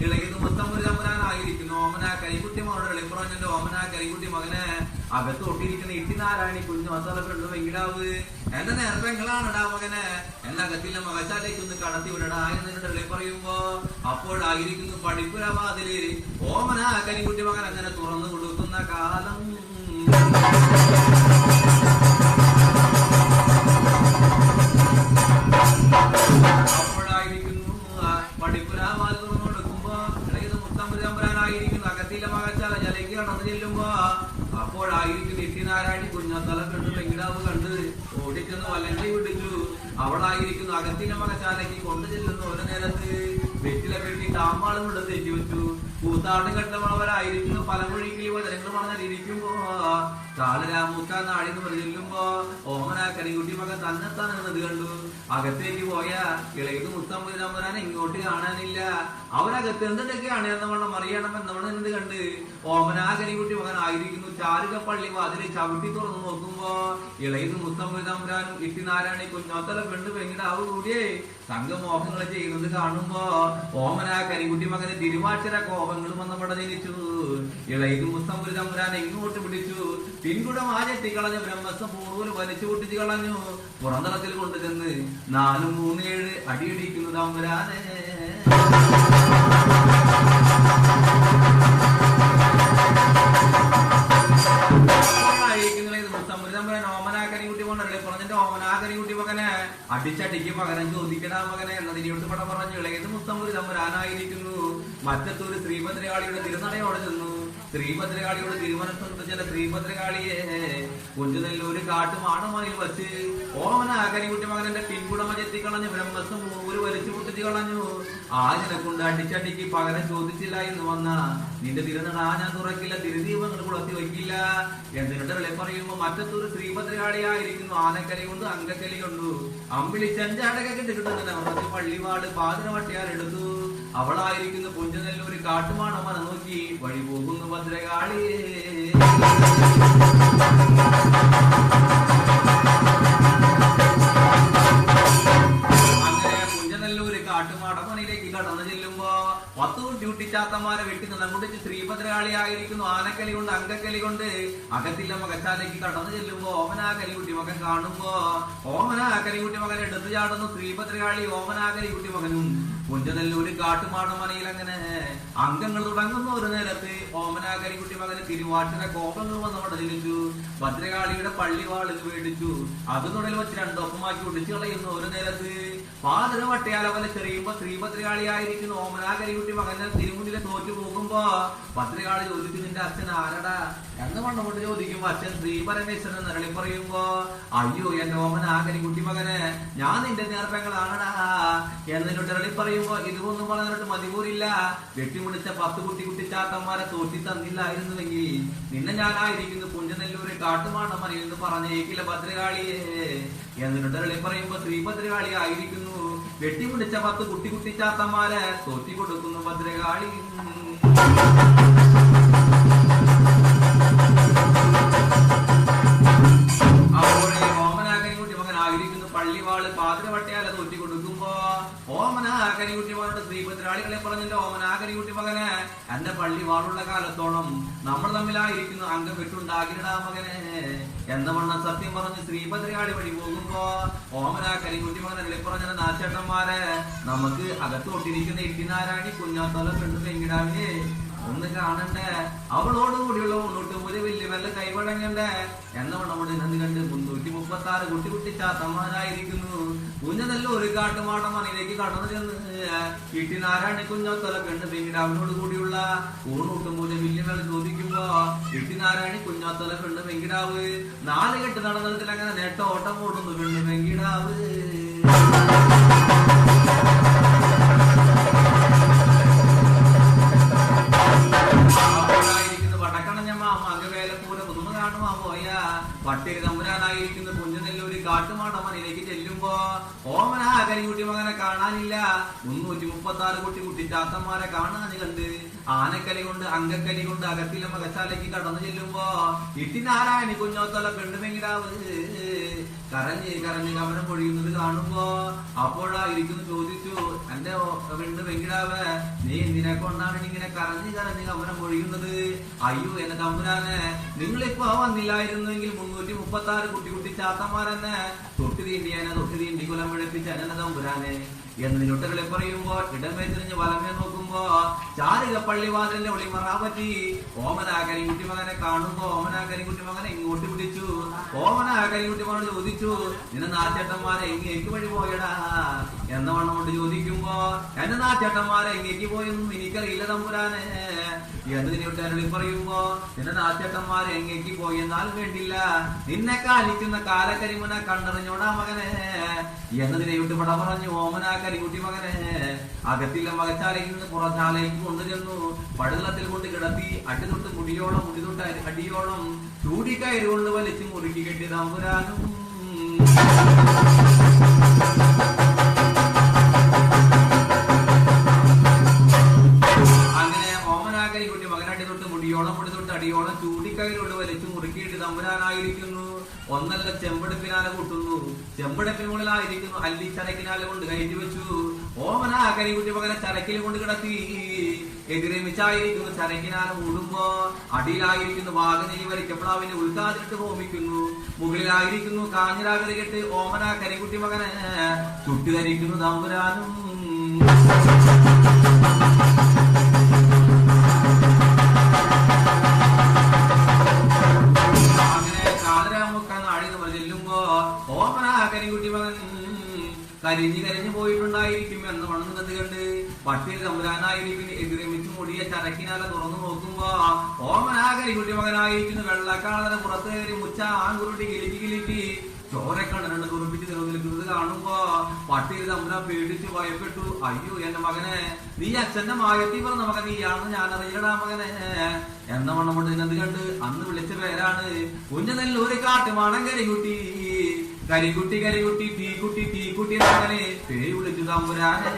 ഇളയത് മുസ്തംപുരി തമ്പുരാനായിരിക്കുന്നു. ഓമനാ കരിക്കുട്ടി മകനോട് വെളിപ്പറഞ്ഞിട്ട് ഓമനാ കരിക്കുട്ടി മകനെ അകത്ത് ഒട്ടിയിരിക്കുന്ന ഇട്ടിനാരായണി കുഞ്ഞോത്തോല പെണ്ണ് വെങ്കിടാവ് എന്റെ നേർപ്പെങ്ങളാണടാ മകനെ. എന്നാ കത്തില്ല മകച്ചാലേക്ക് ഒന്ന് കടത്തി വിടടാ എന്നിട്ട് വെളി പറയുമ്പോ അപ്പോഴായിരിക്കുന്നു പഠിപ്പുരവാതില് ഓമനാ കരിക്കുട്ടി മകൻ അങ്ങനെ തുറന്നു കൊടുക്കുന്ന കാലം. അപ്പോഴായിരിക്കുന്നു പഠിപ്പുരവാതിൽ തുറന്നു കൊടുക്കുമ്പോ മുസ്തംപുരി തമ്പുരാനായിരിക്കുന്നു. അകത്തില്ല മകച്ചാല ജലയ്ക്ക് കടന്നു ചെല്ലുമ്പോ അപ്പോഴായിരിക്കും ഇട്ടിനാരായണി കുഞ്ഞോത്തല പെണ്ണ് വെങ്കിടാവ് കണ്ട് ഓടിച്ചെന്ന് വലങ്കി പിടിച്ചു. അവളായിരിക്കുന്നു അകത്തിലെ മകശാലയ്ക്ക് കൊണ്ടു ചെല്ലുന്ന ഒരു നേരത്ത് വെറ്റിലെ പെട്ടി താമ്പാളും കൊണ്ട് തെറ്റി വെച്ചു. കൂത്താടും കെട്ടവളവരായിരിക്കുന്നു പലമൊഴിക്കിൽ വചനങ്ങൾ പറഞ്ഞാൽ ഇരിക്കുമ്പോ കാളരാമൂത്ത നാടിന്ന് ചെല്ലുമ്പോ ഓമനാ കരിക്കുട്ടി മകൻ തന്നെത്താൻ എന്നത് കണ്ടു. അകത്തേക്ക് പോയ ഇളയത് മുസ്തംപുരി തമ്പുരാൻ ഇങ്ങോട്ട് കാണാനില്ല. അവരകത്ത് എന്തൊക്കെയാണ് എന്നവണ്ണം അറിയണം എന്നവണ്ണം എന്നത് കണ്ട് ഓമനാ കരിക്കുട്ടി മകൻ ആയിരിക്കുന്നു ചാരുകപ്പള്ളി വാതില് ചവിട്ടി തുറന്നു നോക്കുമ്പോ ഇളയത് മുസ്തംപുരി തമ്പുരാനും ഇട്ടിനാരായണി കുഞ്ഞോത്തല പെണ്ണ് വെങ്കിടാവ് കൂടിയേ സംഘമോഹങ്ങൾ ചെയ്യുന്നത് കാണുമ്പോ ഓമനാ കരിക്കുട്ടി മകന് തിരുവാച്ചര കോപങ്ങളും വന്നവിടെ ജനിച്ചു. ഇളയത് മുസ്തംപുരി തമ്പുരാൻ ഇങ്ങോട്ട് പിടിച്ചു. പിൻകുടം ആചെട്ടിക്കളഞ്ഞ ബ്രഹ്മസ്ഥം പൂർവ്വം വലിച്ചു പൊട്ടിച്ചു കളഞ്ഞു. പുറന്തളത്തിൽ കൊണ്ടുചെന്ന് 4-3-7 അടിയടിക്കുന്നു തമ്പുരാനെ. ഓമനാകരിക്കുട്ടി മകനെ അടിച്ചടിക്ക് പകരം ചോദിക്കടാ മകനെ എന്നതിനോട്ട് പട പറഞ്ഞു. ഇളയത് മുസ്തംപുരി തമ്പുരാനായിരിക്കുന്നു. മറ്റത്തൂര് ശ്രീഭദ്രകാളിയുടെ തിരുനടയോടെ ചെന്നു ശ്രീഭദ്രകാളിയോട് തിരുമനസ്സുണ്ട് ചില ശ്രീഭദ്രകാളിയെ കുഞ്ചുനെല്ലൂര് കാട്ടുമാണമണിൽ വച്ച് ഓമന കരികുട്ടി മകനെ പിൻകുടമ ചെത്തിക്കളഞ്ഞു ബ്രഹ്മസ്വം ഒരു വലിച്ചു പൊട്ടിച്ചു കളഞ്ഞു ആജനെ കൊണ്ട് അടിച്ചടിക്ക് പകരം ചോദിച്ചില്ല എന്ന് വന്ന നിന്റെ തിരുനട ഞാൻ തുറക്കില്ല തിരുദീപങ്ങൾ കുളത്തി വയ്ക്കില്ല എന്നിട്ട് പറയുമ്പോ മറ്റത്തൊരു ശ്രീഭദ്രകാളിയായിരിക്കുന്നു ആനക്കലി കൊണ്ട് അങ്കക്കലി കൊണ്ടു അമ്പിളി ചെഞ്ചാടകൊക്കെ കിട്ടുന്ന പള്ളിവാട് പാതിരവട്ടിയാൽ എടുത്തു അവളായിരിക്കുന്നു കുഞ്ചനെല്ലൂര് കാട്ടുമാണമന നോക്കി വഴി പോകുന്നു ഭദ്രകാളിയേ. അങ്ങനെ കുഞ്ചനെല്ലൂര് കാട്ടുമാടമണിലേക്ക് കടന്നു ചെല്ലുമ്പോ 10 ഡ്യൂട്ടിച്ചാത്തന്മാരെ വെട്ടി നിലമുടിച്ച് ശ്രീഭദ്രകാളിയായിരിക്കുന്നു ആനക്കലി കൊണ്ട് അങ്കക്കലി കൊണ്ട് അകത്തില്ല മകച്ചാലേക്ക് കടന്നു ചെല്ലുമ്പോ ഓമനാ കലികുട്ടി മകൻ കാണുമ്പോ ഓമനാ കലികുട്ടി മകൻ എടുത്തു ചാടുന്നു ശ്രീഭദ്രകാളി ഓമനാ കലികുട്ടി മകനും കുഞ്ചനെല്ലൂര് കാട്ടുമാടമനയിൽ അങ്ങനെ അംഗങ്ങൾ തുടങ്ങുന്ന ഒരു നേരത്ത് ഓമനാ കരികുട്ടി മകന് തിരുവാട്ടിന കോപങ്ങൾ വന്നവിടെ ജനിച്ചു ഭദ്രകാളിയുടെ പള്ളിവാളിൽ മേടിച്ചു അത് തുടൽ വെച്ച് രണ്ടൊപ്പമാക്കി ഒടിച്ചു കളയുന്ന ഒരു നേരത്ത് പാതിര വട്ടയാലവല ചെറിയുമ്പോ ശ്രീഭദ്രകാളിയായിരിക്കുന്നു ഓമനാ കരികുട്ടി മകനെ തിരുമുന്നിലെ തോറ്റു പോകുമ്പോ ഭദ്രകാളി ചോദിച്ചു നിന്റെ അച്ഛൻ ആരടാ എന്ന് മണ്ണുകൊണ്ട് ചോദിക്കുമ്പോ അച്ഛൻ ശ്രീപരമേശ്വരൻ നിരളി പറയുമ്പോ അയ്യോ എന്റെ ഓമനാ കരികുട്ടി മകനെ ഞാൻ നിന്റെ നേർപ്പങ്ങളാണടാ എന്നിട്ട് നിരളി പറയുമ്പോ ഇതൊന്നും പറഞ്ഞിട്ട് മതിപൂരില്ല വെട്ടിമുടിച്ച 10 കുട്ടിച്ചാത്തന്മാരെ തോറ്റി തന്നില്ലായിരുന്നുവെങ്കിൽ നിന്നെ ഞാനായിരിക്കുന്നു കുഞ്ചനെല്ലൂര് കാട്ടുമാടമനയിൽ എന്ന് പറഞ്ഞേക്കില്ല ഭദ്രകാളിയെ എന്നിട്ട് പറയുമ്പോ ശ്രീഭദ്രകാളി ആയിരിക്കുന്നു വെട്ടിമുടിച്ച 10 കുട്ടിച്ചാത്തന്മാരെ തോറ്റി കൊടുക്കുന്നു ഭദ്രകാളി. അപ്പോഴേ ഓമനാ കരികുട്ടി മകനായിരിക്കുന്നു പള്ളിവാള് പാതിരവട്ടയാല തോറ്റി കൊടുക്കുമ്പോ ഓമനാ കരികുട്ടി മകനോട് ശ്രീഭദ്രകാളികളെ പറഞ്ഞില്ല ഓമനാ കരികുട്ടി മകനെ എന്റെ പള്ളിവാളുള്ള കാലത്തോളം നമ്മൾ തമ്മിലായിരിക്കുന്നു അംഗം വിട്ടുണ്ടാകിടാ മകനെ എന്ന വണ്ണം സത്യം പറഞ്ഞ് ശ്രീഭദ്രകാളി വഴി പോകുമ്പോ ഓമനാ കരികുട്ടി മകനെ പറഞ്ഞ നാച്ചേട്ടന്മാരെ നമുക്ക് അകത്തോട്ടിരിക്കുന്ന ഇട്ടിനാരാണി കുഞ്ഞാത്തോല പെണ്ണു പെങ്കിടാവിനെ ഒന്ന് കാണണ്ടേ അവളോടുകൂടിയുള്ള മുന്നോട്ട് ഒരു വലിയ വല്ല കൈവഴങ്ങണ്ടേ എന്നവണ്ണോട് നന്ദി കണ്ട് 336 കുട്ടിച്ചാത്തന്മാരായിരിക്കുന്നു കുഞ്ഞനെല്ലൂര് കാട്ടുമാടമണിയിലേക്ക് കടന്നു ചെന്ന് ഇട്ടിനാരാണി കുഞ്ഞാത്തോല പെണ്ണ് പെങ്കിടാവിനോട് കൂടിയുള്ള ഊണൂട്ടുമ്പോൾ വലിയ വെള്ളം ചോദിക്കുമ്പോ ഇട്ടിനാരാണി കുഞ്ഞാത്തോല പെണ്ണ് പെങ്കിടാവ് 4 കെട്ട് നടന്നതിൽ അങ്ങനെ നേട്ട ഓട്ടം ഓടുന്നു പെണ്ണ് പെങ്കിടാവ്. പട്ടിക തമ്പുരാനായിരിക്കുന്ന കുഞ്ചനെല്ലൂര് കാട്ടുമാടമനയിലേക്ക് ചെല്ലുമ്പോ ഓമനാ കരികുട്ടി മകനെ കാണാനില്ല 336 കുട്ടിച്ചാത്തന്മാരെ കാണാൻ കണ്ട് ആനക്കലി കൊണ്ട് അങ്കക്കലി കൊണ്ട് അകത്തിലെ മകച്ചാലേക്ക് കടന്നു ചെല്ലുമ്പോ ഇട്ടിനാരായണി കുഞ്ഞോത്തോല പെണ്ണുമെങ്കിടാവ് കരഞ്ഞ് കമനം പൊഴിയുന്നത് കാണുമ്പോ അപ്പോഴായിരിക്കുന്നു ചോദിച്ചു എന്റെ പെണ്ണ് വെങ്കിടാവ് നീ എന്തിനെ കൊണ്ടാണ് ഇങ്ങനെ കരഞ്ഞ് കമനം പൊഴിയുന്നത്? അയ്യോ എന്റെ തമ്പുരാനെ നിങ്ങളിപ്പോ വന്നില്ലായിരുന്നുവെങ്കിൽ 336 കുട്ടിച്ചാത്തന്മാരെന്നെ തൊട്ടി തീണ്ടി കുലം പിഴപ്പിച്ച എന്നെ തമ്പുരാനെ എന്ന് നിന്നൊട്ടകളെ പറയുമ്പോ ഇടമേ തിരിഞ്ഞ് വലമേ നോക്കുമ്പോ ചാരിക പള്ളിവാതിലിന്റെ ഒളിമറാ പറ്റി ഓമനാ കരികുട്ടി മകനെ കാണുമ്പോ ഓമനാ കരികുട്ടി മകനെ ഇങ്ങോട്ട് പിടിച്ചു ഓമനാ കരികുട്ടി മകനോട് ചോദിച്ചു നിന്നെ നാച്ചേട്ടന്മാരെ എങ്ങേക്ക് വഴി പോയടാ എന്ന വണ്ണം കൊണ്ട് ചോദിക്കുമ്പോ എന്റെ നാച്ചേട്ടന്മാരെ എങ്ങേക്ക് പോയെന്നും എനിക്കറിയില്ല തമ്പുരാനെ എന്ന് നിന്നൊട്ടകളി പറയുമ്പോ നിന്റെ നാച്ചേട്ടന്മാരെ എങ്ങേക്ക് പോയെന്നാൽ വേണ്ടില്ല നിന്നെ കാലിക്കുന്ന കാലക്കരിമനെ കണ്ടറിഞ്ഞോടാ മകനെ എന്നതിനെ വിട്ട് പട പറഞ്ഞു ഓമനാ കരികുട്ടി മകനെ അകത്തില്ല മകച്ചാലയിൽ നിന്ന് പുറത്താലേക്ക് കൊണ്ടുചെന്നു പടുതളത്തിൽ കൊണ്ട് കിടത്തി അടിതൊട്ട് മുടിയോളം മുടിതൊട്ട് അടിയോളം ചൂടിക്കയറി കൊണ്ട് വലിച്ചു മുറുക്കി കെട്ടി തമ്പുരാനും. അങ്ങനെ ഓമനാ കരികുട്ടി മകനടി തൊട്ട് മുടിയോളം മുടിതൊട്ട് അടിയോളം ചൂടിക്കയറി കൊണ്ട് വലിച്ചു മുറുക്കിയിട്ട് തമ്പുരാനായിരിക്കുന്നു. ഒന്നല്ല ചെമ്പെടുപ്പിനാലെ കൂട്ടുന്നു ചെമ്പെടുപ്പിന് മുകളിലായിരിക്കുന്നു അല്ലി ചരക്കിനാലെ കൊണ്ട് കയറ്റി വെച്ചു ഓമനാ കരികുട്ടി മകനെ ചരക്കിൽ കൊണ്ട് കിടത്തി എതിരമിച്ചായിരിക്കുന്നു ചരക്കിനാലെ മൂടുമ്പോ അടിയിലായിരിക്കുന്നു വാഗനെലി വരിക്കപ്ലാവിനെ ഉൾക്കാതിട്ട് ഹോമിക്കുന്നു മുകളിലായിരിക്കുന്നു കാഞ്ഞിരാവിലെ കെട്ട് ഓമനാ കരികുട്ടി മകനെ ചുട്ടുകരിക്കുന്നു തമ്പുരാനും. കരിഞ്ഞു പോയിട്ടുണ്ടായിരിക്കും എന്ന് മണന്നത് കണ്ട് പട്ടിയിൽ തമ്പുരാനായിരിക്കും എതിരമിച്ച് മുടിയ ചരക്കിനാല തുറന്നു നോക്കുമ്പോ ഓമനാകരിക്കുട്ടി മകനായിരിക്കുന്നു വെള്ളക്കാളന പുറത്ത് കയറി മുച്ച ആൺകുരുട്ടി കിലിപ്പി ചോരക്കണ്ണനുണ്ട് തുറപ്പിച്ച് നിലനിൽക്കുന്നത് കാണുമ്പോ പട്ടിയിൽ തമ്പുരാൻ പേടിച്ച് ഭയപ്പെട്ടു. അയ്യോ എന്റെ മകനെ, നീ അച്ഛന്റെ മായത്തി പറഞ്ഞ മകൻ നീയാണെന്ന് ഞാൻ അറിയടാ മകനെ എന്ന വണ്ണം കൊണ്ട് ഇതിനത് കണ്ട് അന്ന് വിളിച്ച പേരാണ് കുഞ്ഞനെല്ലൂര് കാട്ടുമാടൻ കരികുട്ടി. കരികുട്ടി കരികുട്ടി തീക്കുട്ടി മകനെ പേര് വിളിച്ചു തമ്പുരാനെ.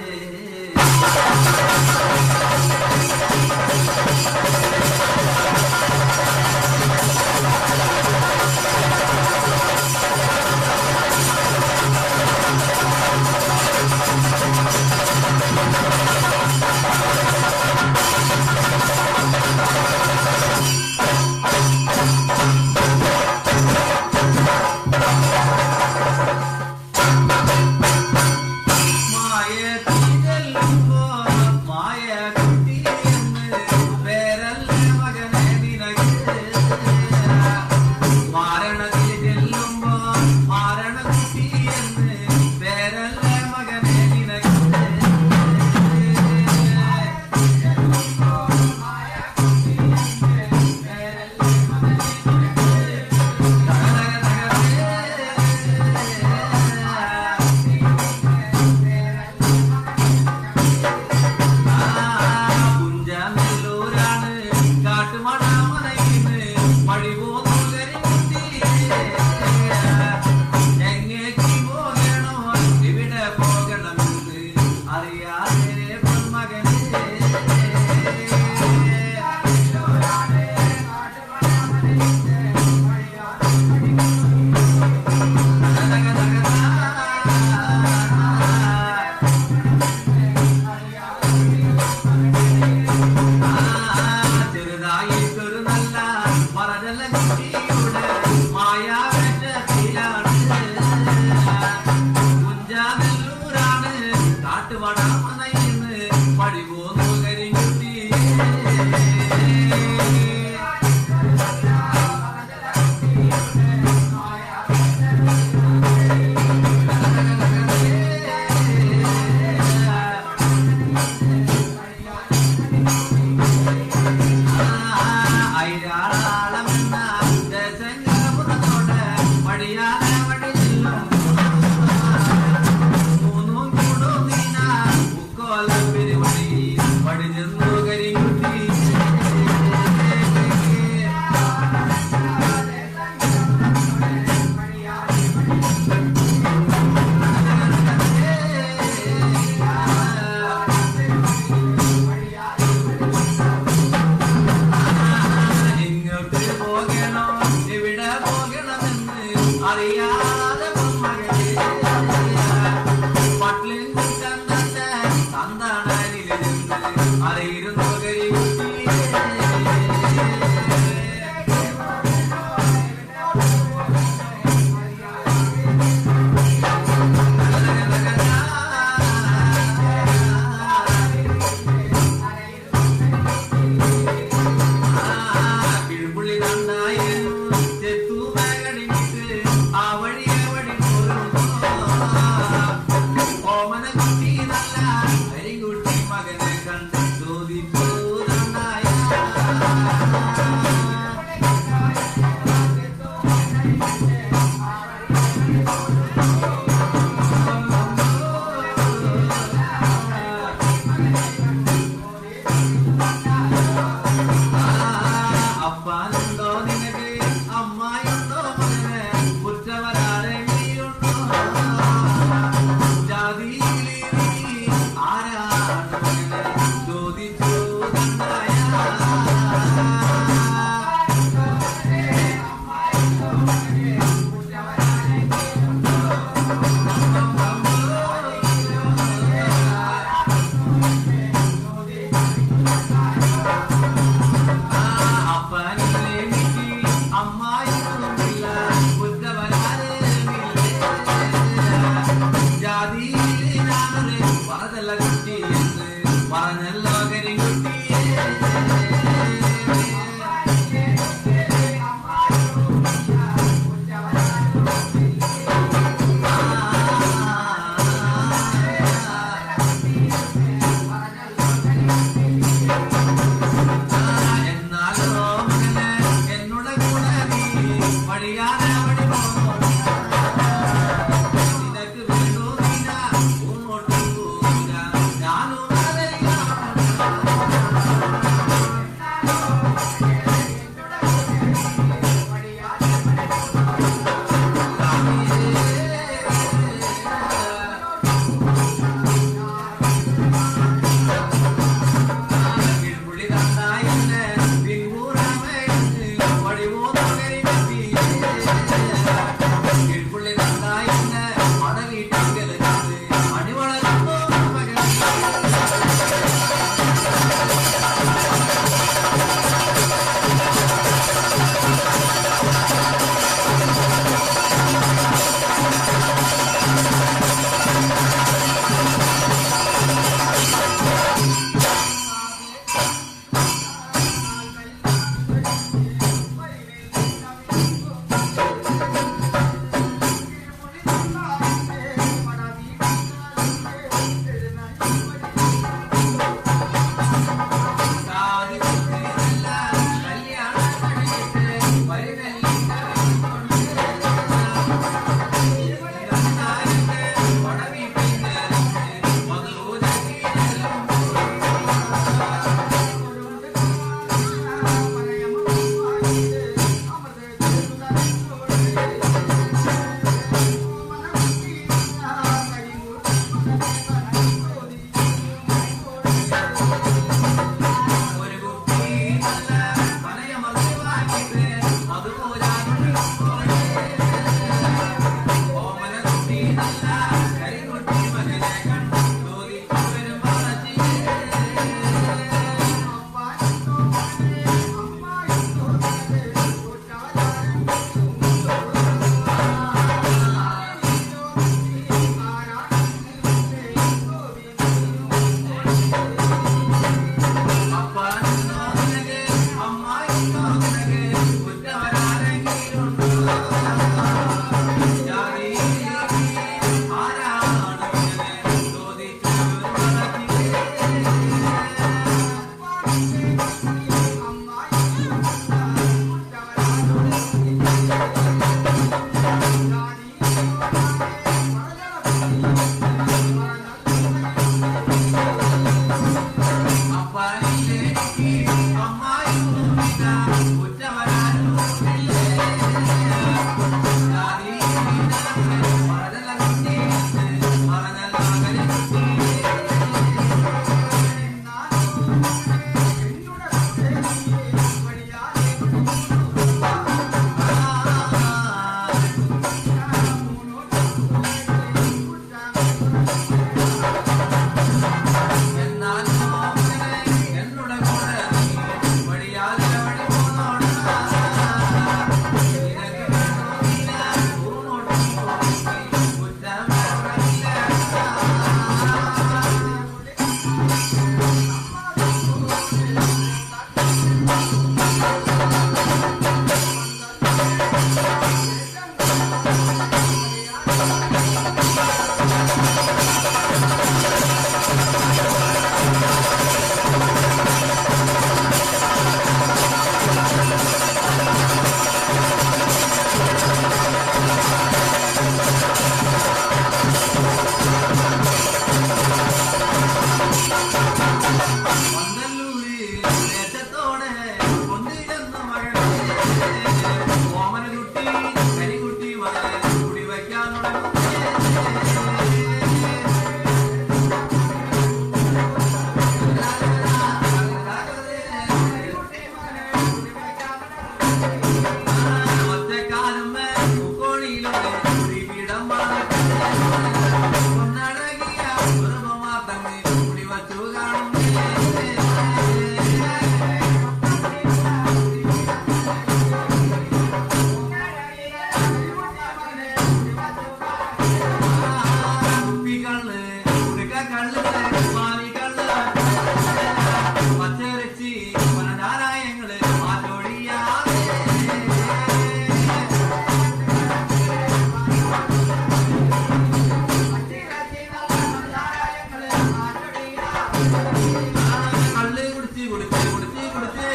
കള്ള് കുടിച്ച് കുടിച്ച് കുടിച്ച് കുടിച്ച്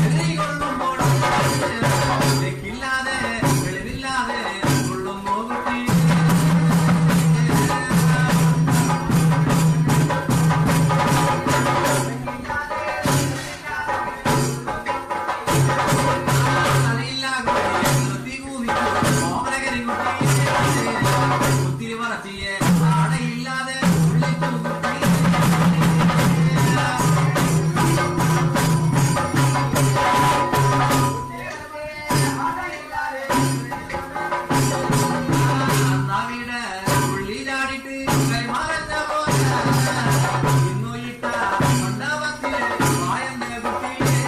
എഴുതി കൊള്ളുമ്പോൾ ില്ലാതെ വെളിവില്ലാതെ കൊള്ളുമ്പോ കുട്ടി കുത്തിരി പറച്ചിയെ ആടയില്ലാതെ ഉള്ളിച്ചു കുട്ടി അന്നാവിടെ ഉള്ളി ചാടിട്ട് കൈമാറഞ്ഞ പോലെ ഇന്നുയിട്ട മണ്ഡപത്തിലെ വായന്റെ കുട്ടിയെ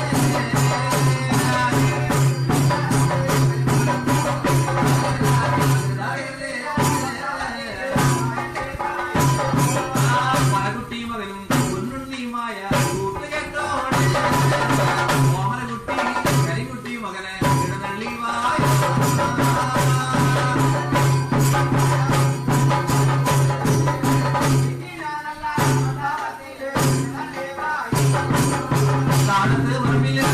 മലകുട്ടി മകനും പൊന്നുണ്ണിയുമായ കൂട്ടുകെട്ടോടെ മോഹനകുട്ടി കരികുട്ടി മകനെ ഇടനള്ളി വായ താഴത്ത് പറമ്പിലെ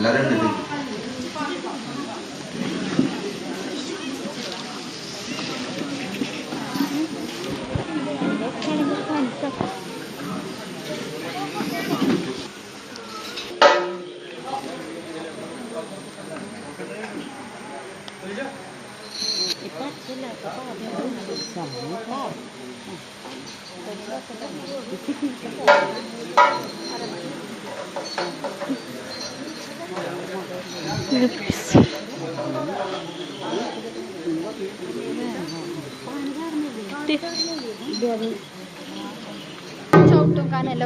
എല്ലാവരും എഴുന്നേറ്റ് ചവിട്ടും കാനല്ല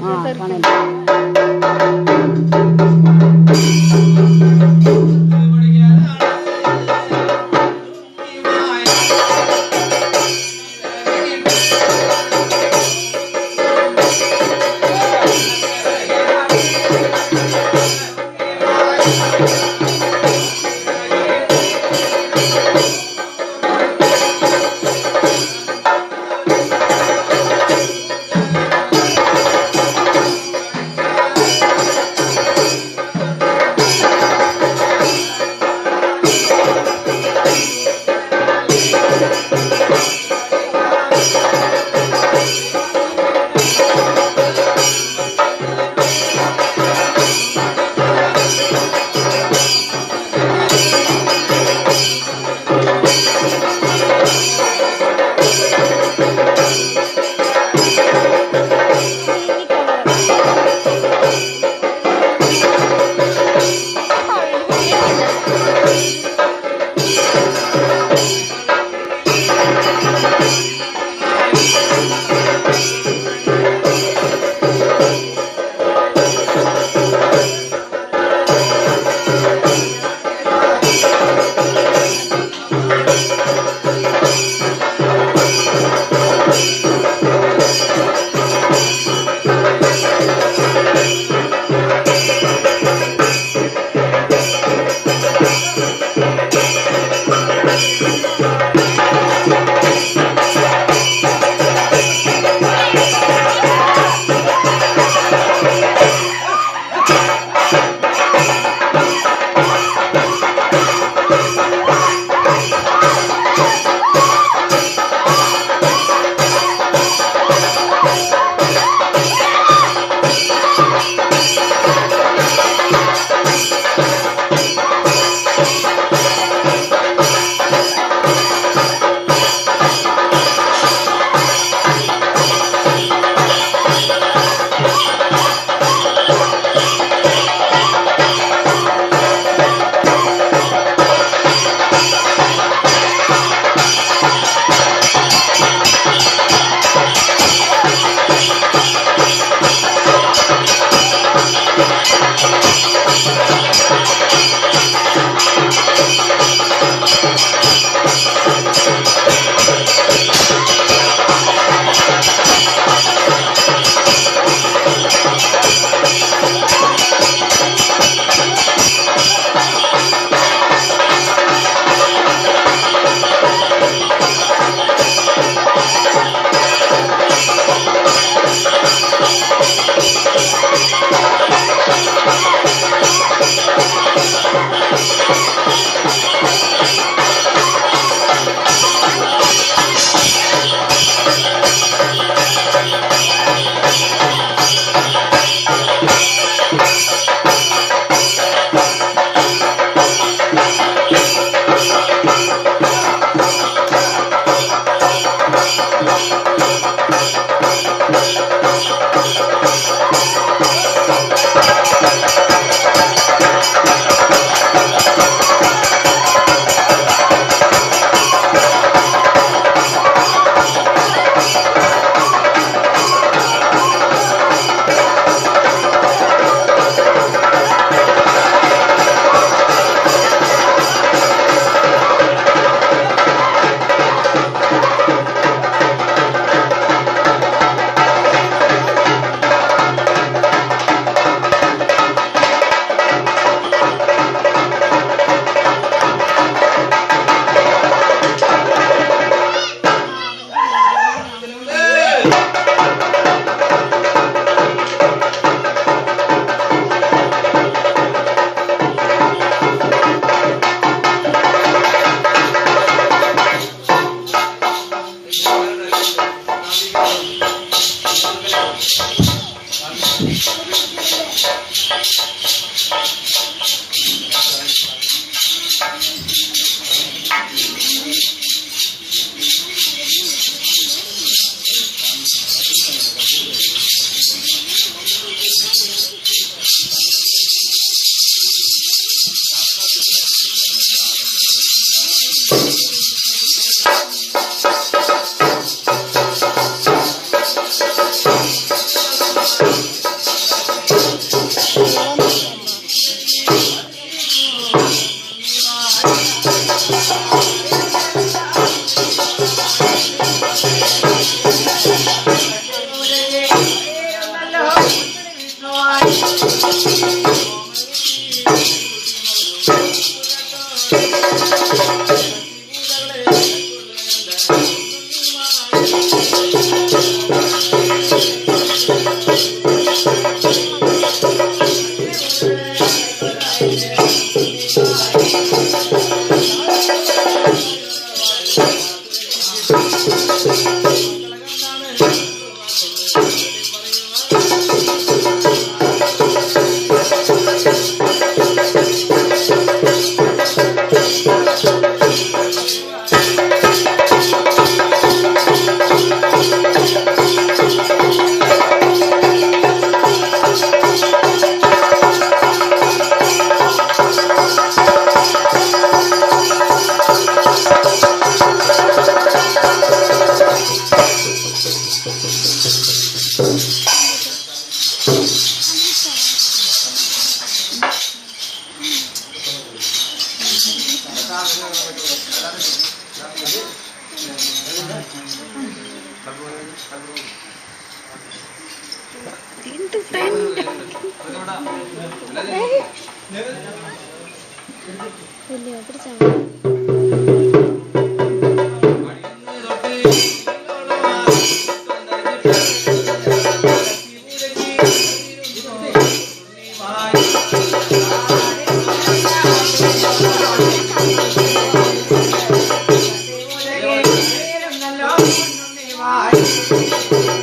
Bye.